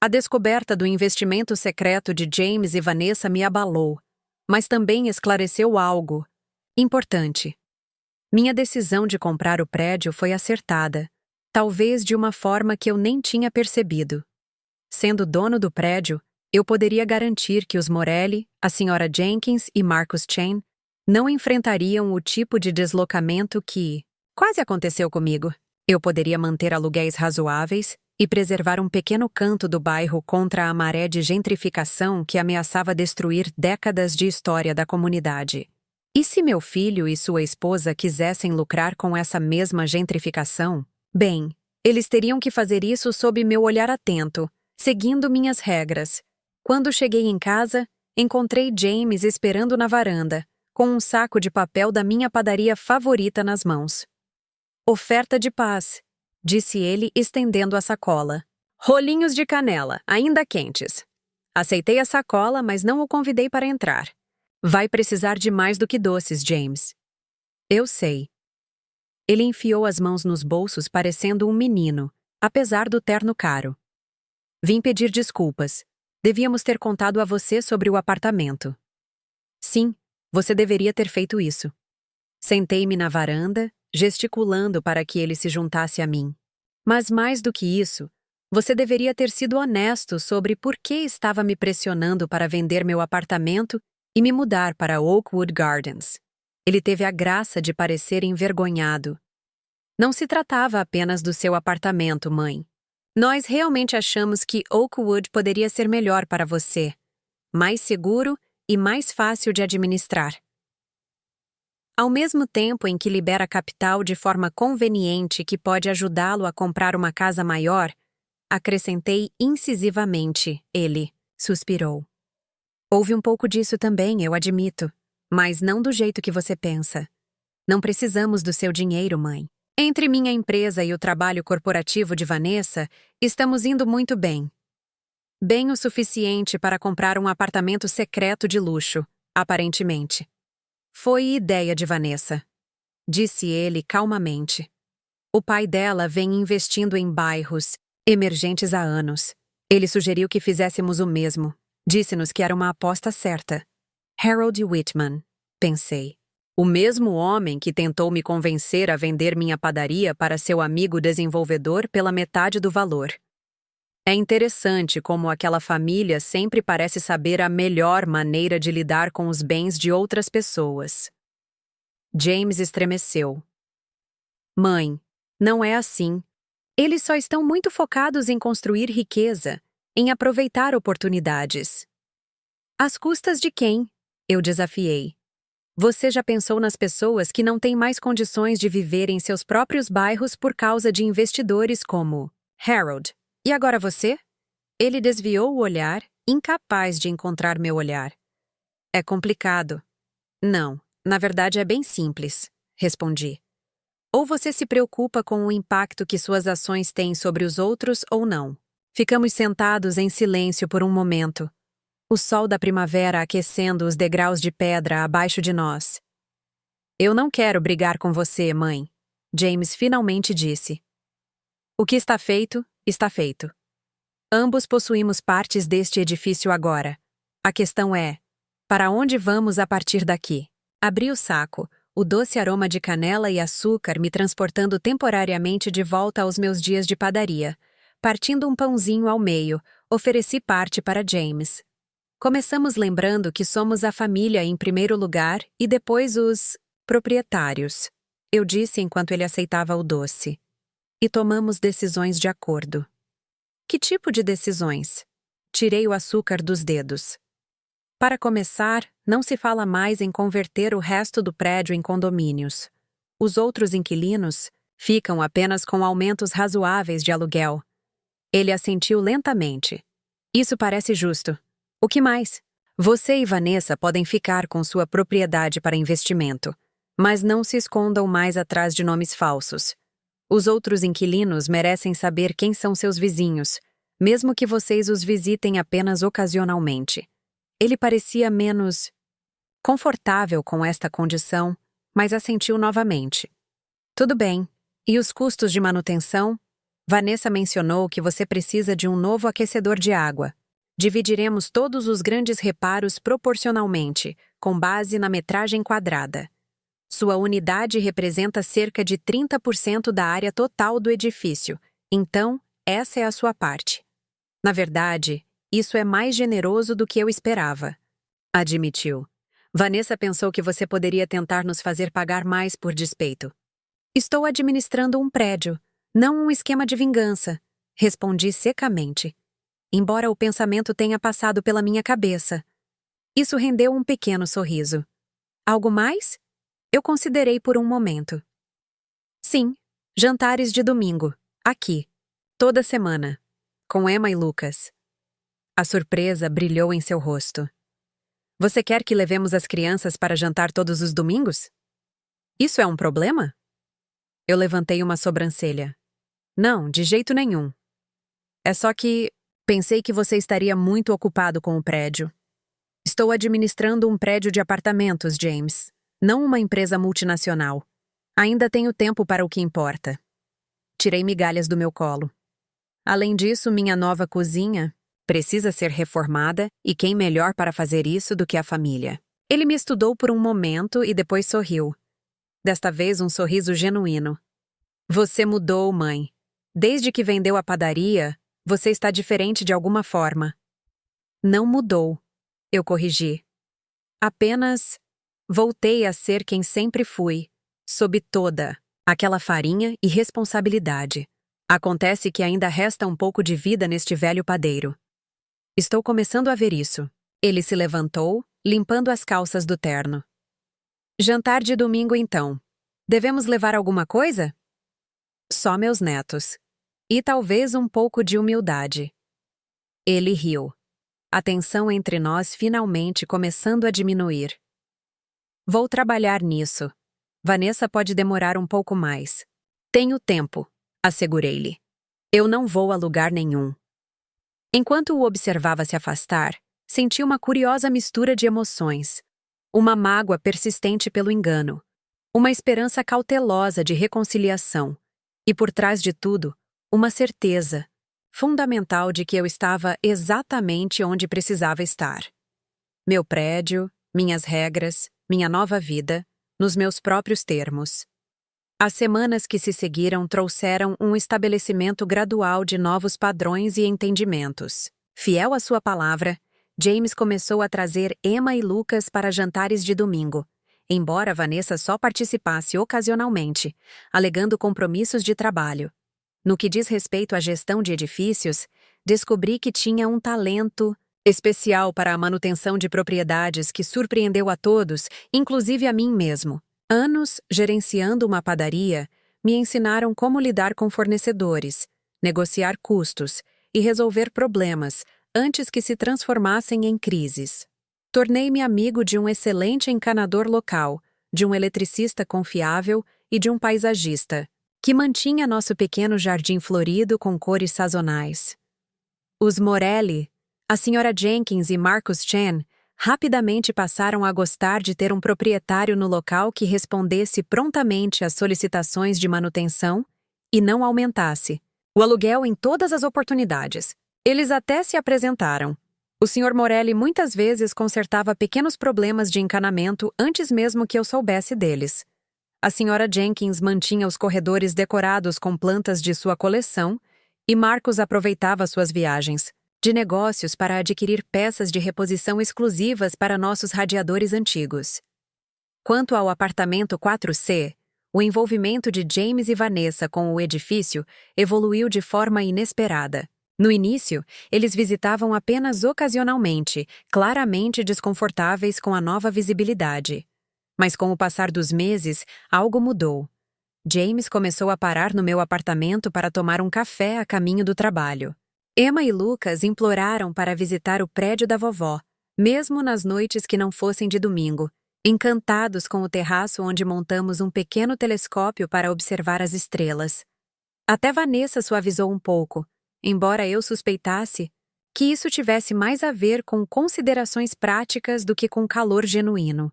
Speaker 1: A descoberta do investimento secreto de James e Vanessa me abalou, mas também esclareceu algo importante. Minha decisão de comprar o prédio foi acertada, talvez de uma forma que eu nem tinha percebido. Sendo dono do prédio, eu poderia garantir que os Morelli, a Sra. Jenkins e Marcus Chain não enfrentariam o tipo de deslocamento que quase aconteceu comigo. Eu poderia manter aluguéis razoáveis e preservar um pequeno canto do bairro contra a maré de gentrificação que ameaçava destruir décadas de história da comunidade. E se meu filho e sua esposa quisessem lucrar com essa mesma gentrificação? Bem, eles teriam que fazer isso sob meu olhar atento, seguindo minhas regras. Quando cheguei em casa, encontrei James esperando na varanda, com um saco de papel da minha padaria favorita nas mãos. Oferta de paz, disse ele, estendendo a sacola. Rolinhos de canela, ainda quentes. Aceitei a sacola, mas não o convidei para entrar. Vai precisar de mais do que doces, James. Eu sei. Ele enfiou as mãos nos bolsos parecendo um menino, apesar do terno caro. Vim pedir desculpas. Devíamos ter contado a você sobre o apartamento. Sim, você deveria ter feito isso. Sentei-me na varanda, gesticulando para que ele se juntasse a mim. Mas mais do que isso, você deveria ter sido honesto sobre por que estava me pressionando para vender meu apartamento e me mudar para Oakwood Gardens. Ele teve a graça de parecer envergonhado. Não se tratava apenas do seu apartamento, mãe. Nós realmente achamos que Oakwood poderia ser melhor para você, mais seguro e mais fácil de administrar. Ao mesmo tempo em que libera capital de forma conveniente que pode ajudá-lo a comprar uma casa maior, acrescentei incisivamente, ele suspirou. Houve um pouco disso também, eu admito, mas não do jeito que você pensa. Não precisamos do seu dinheiro, mãe. Entre minha empresa e o trabalho corporativo de Vanessa, estamos indo muito bem. Bem o suficiente para comprar um apartamento secreto de luxo, aparentemente. Foi ideia de Vanessa, disse ele calmamente. O pai dela vem investindo em bairros emergentes há anos. Ele sugeriu que fizéssemos o mesmo. Disse-nos que era uma aposta certa. Harold Whitman, pensei. O mesmo homem que tentou me convencer a vender minha padaria para seu amigo desenvolvedor pela metade do valor. É interessante como aquela família sempre parece saber a melhor maneira de lidar com os bens de outras pessoas. James estremeceu. Mãe, não é assim. Eles só estão muito focados em construir riqueza, em aproveitar oportunidades. Às custas de quem? Eu desafiei. Você já pensou nas pessoas que não têm mais condições de viver em seus próprios bairros por causa de investidores como Harold? E agora você? Ele desviou o olhar, incapaz de encontrar meu olhar. É complicado. Não, na verdade é bem simples, respondi. Ou você se preocupa com o impacto que suas ações têm sobre os outros ou não. Ficamos sentados em silêncio por um momento. O sol da primavera aquecendo os degraus de pedra abaixo de nós. Eu não quero brigar com você, mãe, James finalmente disse. O que está feito, está feito. Ambos possuímos partes deste edifício agora. A questão é, para onde vamos a partir daqui? Abri o saco, o doce aroma de canela e açúcar me transportando temporariamente de volta aos meus dias de padaria. Partindo um pãozinho ao meio, ofereci parte para James. Começamos lembrando que somos a família em primeiro lugar e depois os proprietários, eu disse enquanto ele aceitava o doce. E tomamos decisões de acordo. Que tipo de decisões? Tirei o açúcar dos dedos. Para começar, não se fala mais em converter o resto do prédio em condomínios. Os outros inquilinos ficam apenas com aumentos razoáveis de aluguel. Ele assentiu lentamente. Isso parece justo. O que mais? Você e Vanessa podem ficar com sua propriedade para investimento, mas não se escondam mais atrás de nomes falsos. Os outros inquilinos merecem saber quem são seus vizinhos, mesmo que vocês os visitem apenas ocasionalmente. Ele parecia menos confortável com esta condição, mas assentiu novamente. Tudo bem. E os custos de manutenção? Vanessa mencionou que você precisa de um novo aquecedor de água. Dividiremos todos os grandes reparos proporcionalmente, com base na metragem quadrada. Sua unidade representa cerca de 30% da área total do edifício, então essa é a sua parte. Na verdade, isso é mais generoso do que eu esperava, admitiu. Vanessa pensou que você poderia tentar nos fazer pagar mais por despeito. Estou administrando um prédio, não um esquema de vingança, respondi secamente, embora o pensamento tenha passado pela minha cabeça. Isso rendeu um pequeno sorriso. Algo mais? Eu considerei por um momento. Sim, jantares de domingo, aqui, toda semana, com Emma e Lucas. A surpresa brilhou em seu rosto. Você quer que levemos as crianças para jantar todos os domingos? Isso é um problema? Eu levantei uma sobrancelha. Não, de jeito nenhum. É só que pensei que você estaria muito ocupado com o prédio. Estou administrando um prédio de apartamentos, James, não uma empresa multinacional. Ainda tenho tempo para o que importa. Tirei migalhas do meu colo. Além disso, minha nova cozinha precisa ser reformada e quem melhor para fazer isso do que a família? Ele me estudou por um momento e depois sorriu. Desta vez um sorriso genuíno. Você mudou, mãe. Desde que vendeu a padaria, você está diferente de alguma forma. Não mudou, eu corrigi. Apenas voltei a ser quem sempre fui, sob toda aquela farinha e responsabilidade. Acontece que ainda resta um pouco de vida neste velho padeiro. Estou começando a ver isso. Ele se levantou, limpando as calças do terno. Jantar de domingo, então. Devemos levar alguma coisa? Só meus netos. E talvez um pouco de humildade. Ele riu. A tensão entre nós finalmente começando a diminuir. Vou trabalhar nisso. Vanessa pode demorar um pouco mais. Tenho tempo, assegurei-lhe. Eu não vou a lugar nenhum. Enquanto o observava se afastar, senti uma curiosa mistura de emoções. Uma mágoa persistente pelo engano. Uma esperança cautelosa de reconciliação. E por trás de tudo, uma certeza fundamental de que eu estava exatamente onde precisava estar. Meu prédio, minhas regras, minha nova vida, nos meus próprios termos. As semanas que se seguiram trouxeram um estabelecimento gradual de novos padrões e entendimentos. Fiel à sua palavra, James começou a trazer Emma e Lucas para jantares de domingo, embora Vanessa só participasse ocasionalmente, alegando compromissos de trabalho. No que diz respeito à gestão de edifícios, descobri que tinha um talento especial para a manutenção de propriedades que surpreendeu a todos, inclusive a mim mesmo. Anos gerenciando uma padaria me ensinaram como lidar com fornecedores, negociar custos e resolver problemas antes que se transformassem em crises. Tornei-me amigo de um excelente encanador local, de um eletricista confiável e de um paisagista, que mantinha nosso pequeno jardim florido com cores sazonais. Os Morelli, a Sra. Jenkins e Marcus Chen rapidamente passaram a gostar de ter um proprietário no local que respondesse prontamente às solicitações de manutenção e não aumentasse o aluguel em todas as oportunidades. Eles até se apresentaram. O Sr. Morelli muitas vezes consertava pequenos problemas de encanamento antes mesmo que eu soubesse deles. A Sra. Jenkins mantinha os corredores decorados com plantas de sua coleção e Marcus aproveitava suas viagens de negócios para adquirir peças de reposição exclusivas para nossos radiadores antigos. Quanto ao apartamento 4C, o envolvimento de James e Vanessa com o edifício evoluiu de forma inesperada. No início, eles visitavam apenas ocasionalmente, claramente desconfortáveis com a nova visibilidade. Mas com o passar dos meses, algo mudou. James começou a parar no meu apartamento para tomar um café a caminho do trabalho. Emma e Lucas imploraram para visitar o prédio da vovó, mesmo nas noites que não fossem de domingo, encantados com o terraço onde montamos um pequeno telescópio para observar as estrelas. Até Vanessa suavizou um pouco, embora eu suspeitasse que isso tivesse mais a ver com considerações práticas do que com calor genuíno.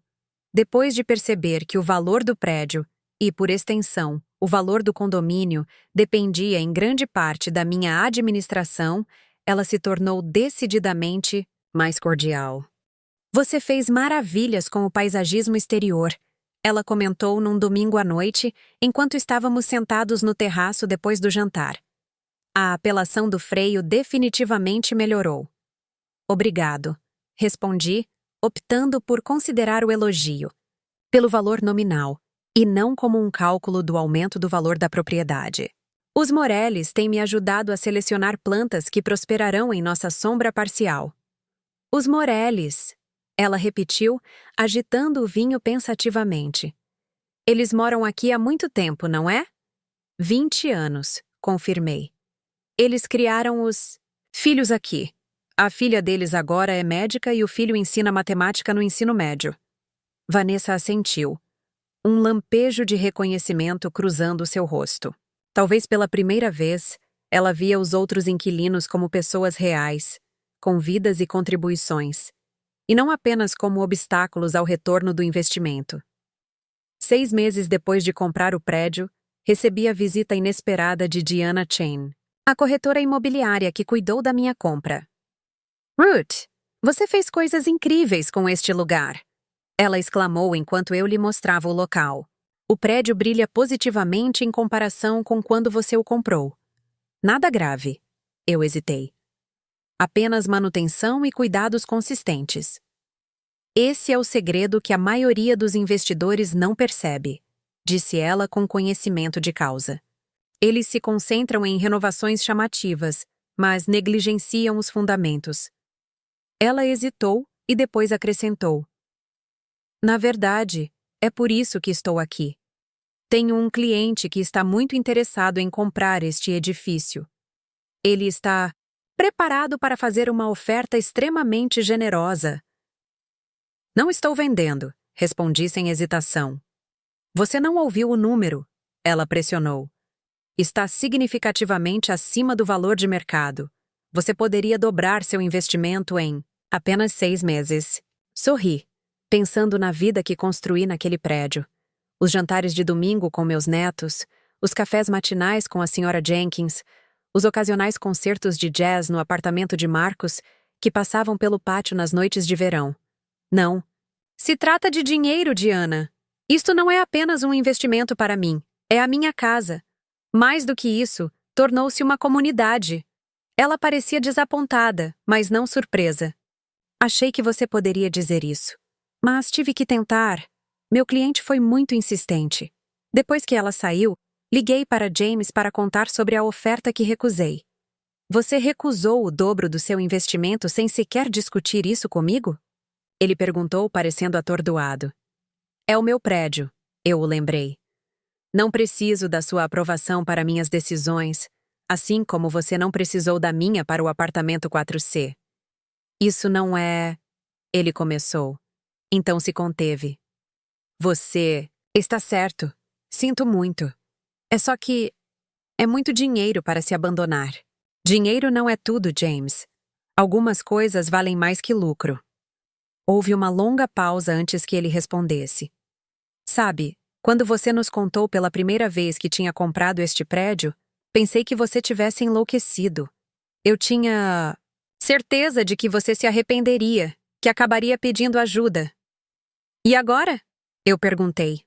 Speaker 1: Depois de perceber que o valor do prédio, e, por extensão, o valor do condomínio, dependia em grande parte da minha administração, ela se tornou decididamente mais cordial. Você fez maravilhas com o paisagismo exterior, ela comentou num domingo à noite, enquanto estávamos sentados no terraço depois do jantar. A apelação do freio definitivamente melhorou. Obrigado, respondi, optando por considerar o elogio, pelo valor nominal, e não como um cálculo do aumento do valor da propriedade. Os Morellis têm me ajudado a selecionar plantas que prosperarão em nossa sombra parcial. Os Morellis, ela repetiu, agitando o vinho pensativamente. Eles moram aqui há muito tempo, não é? 20 anos, confirmei. Eles criaram os filhos aqui. A filha deles agora é médica e o filho ensina matemática no ensino médio. Vanessa assentiu. Um lampejo de reconhecimento cruzando seu rosto. Talvez pela primeira vez, ela via os outros inquilinos como pessoas reais, com vidas e contribuições, e não apenas como obstáculos ao retorno do investimento. 6 meses depois de comprar o prédio, recebi a visita inesperada de Diana Chain, a corretora imobiliária que cuidou da minha compra. Ruth, você fez coisas incríveis com este lugar, ela exclamou enquanto eu lhe mostrava o local. O prédio brilha positivamente em comparação com quando você o comprou. Nada grave. Eu hesitei. Apenas manutenção e cuidados consistentes. Esse é o segredo que a maioria dos investidores não percebe, disse ela com conhecimento de causa. Eles se concentram em renovações chamativas, mas negligenciam os fundamentos. Ela hesitou e depois acrescentou. Na verdade, é por isso que estou aqui. Tenho um cliente que está muito interessado em comprar este edifício. Ele está preparado para fazer uma oferta extremamente generosa. Não estou vendendo, respondi sem hesitação. Você não ouviu o número, ela pressionou. Está significativamente acima do valor de mercado. Você poderia dobrar seu investimento em apenas 6 meses. Sorri, pensando na vida que construí naquele prédio. Os jantares de domingo com meus netos, os cafés matinais com a Sra. Jenkins, os ocasionais concertos de jazz no apartamento de Marcos, que passavam pelo pátio nas noites de verão. Não. Se trata de dinheiro, Diana. Isto não é apenas um investimento para mim, é a minha casa. Mais do que isso, tornou-se uma comunidade. Ela parecia desapontada, mas não surpresa. Achei que você poderia dizer isso. Mas tive que tentar. Meu cliente foi muito insistente. Depois que ela saiu, liguei para James para contar sobre a oferta que recusei. Você recusou o dobro do seu investimento sem sequer discutir isso comigo? Ele perguntou, parecendo atordoado. É o meu prédio, eu o lembrei. Não preciso da sua aprovação para minhas decisões, assim como você não precisou da minha para o apartamento 4C. Isso não é... Ele começou. Então se conteve. Você está certo. Sinto muito. É só que é muito dinheiro para se abandonar. Dinheiro não é tudo, James. Algumas coisas valem mais que lucro. Houve uma longa pausa antes que ele respondesse. Sabe, quando você nos contou pela primeira vez que tinha comprado este prédio, pensei que você tivesse enlouquecido. Eu tinha certeza de que você se arrependeria, que acabaria pedindo ajuda. E agora? Eu perguntei.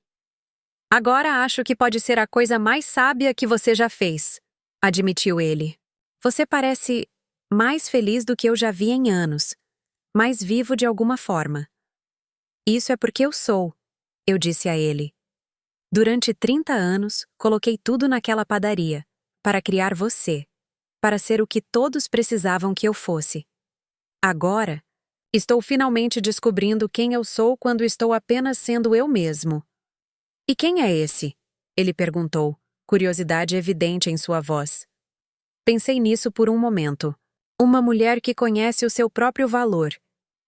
Speaker 1: Agora acho que pode ser a coisa mais sábia que você já fez, admitiu ele. Você parece mais feliz do que eu já vi em anos, mais vivo de alguma forma. Isso é porque eu sou, eu disse a ele. Durante 30 anos, coloquei tudo naquela padaria, para criar você, para ser o que todos precisavam que eu fosse. Agora, estou finalmente descobrindo quem eu sou quando estou apenas sendo eu mesmo. E quem é esse? Ele perguntou, curiosidade evidente em sua voz. Pensei nisso por um momento. Uma mulher que conhece o seu próprio valor,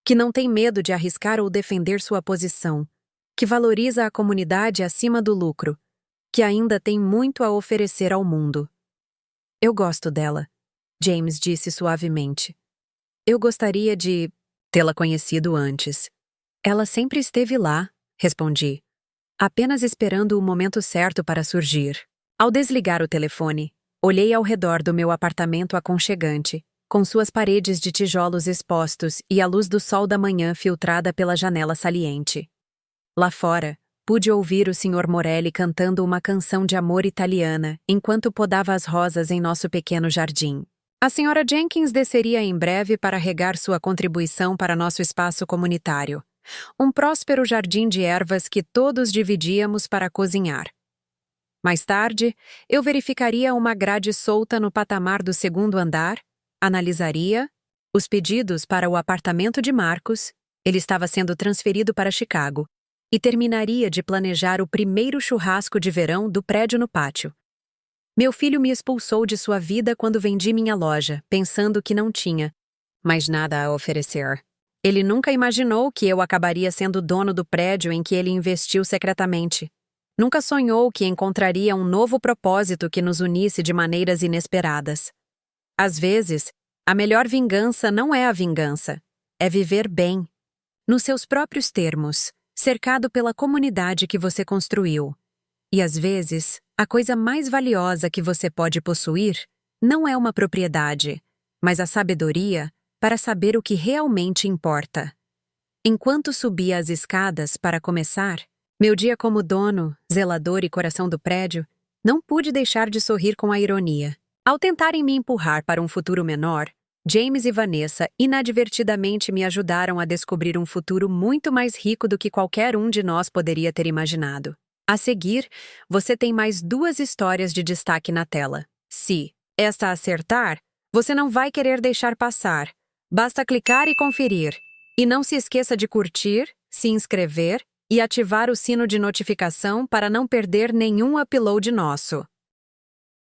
Speaker 1: que não tem medo de arriscar ou defender sua posição, que valoriza a comunidade acima do lucro, que ainda tem muito a oferecer ao mundo. Eu gosto dela. James disse suavemente. Eu gostaria de tê-la conhecido antes. Ela sempre esteve lá, respondi, apenas esperando o momento certo para surgir. Ao desligar o telefone, olhei ao redor do meu apartamento aconchegante, com suas paredes de tijolos expostos e a luz do sol da manhã filtrada pela janela saliente. Lá fora, pude ouvir o Sr. Morelli cantando uma canção de amor italiana enquanto podava as rosas em nosso pequeno jardim. A Sra. Jenkins desceria em breve para regar sua contribuição para nosso espaço comunitário, um próspero jardim de ervas que todos dividíamos para cozinhar. Mais tarde, eu verificaria uma grade solta no patamar do segundo andar, analisaria os pedidos para o apartamento de Marcos, ele estava sendo transferido para Chicago, e terminaria de planejar o primeiro churrasco de verão do prédio no pátio. Meu filho me expulsou de sua vida quando vendi minha loja, pensando que não tinha mais nada a oferecer. Ele nunca imaginou que eu acabaria sendo dono do prédio em que ele investiu secretamente. Nunca sonhou que encontraria um novo propósito que nos unisse de maneiras inesperadas. Às vezes, a melhor vingança não é a vingança, é viver bem, nos seus próprios termos, cercado pela comunidade que você construiu. E às vezes, a coisa mais valiosa que você pode possuir não é uma propriedade, mas a sabedoria para saber o que realmente importa. Enquanto subia as escadas para começar, meu dia como dono, zelador e coração do prédio, não pude deixar de sorrir com a ironia. Ao tentarem me empurrar para um futuro menor, James e Vanessa inadvertidamente me ajudaram a descobrir um futuro muito mais rico do que qualquer um de nós poderia ter imaginado. A seguir, você tem mais 2 histórias de destaque na tela. Se esta acertar, você não vai querer deixar passar. Basta clicar e conferir. E não se esqueça de curtir, se inscrever e ativar o sino de notificação para não perder nenhum upload nosso.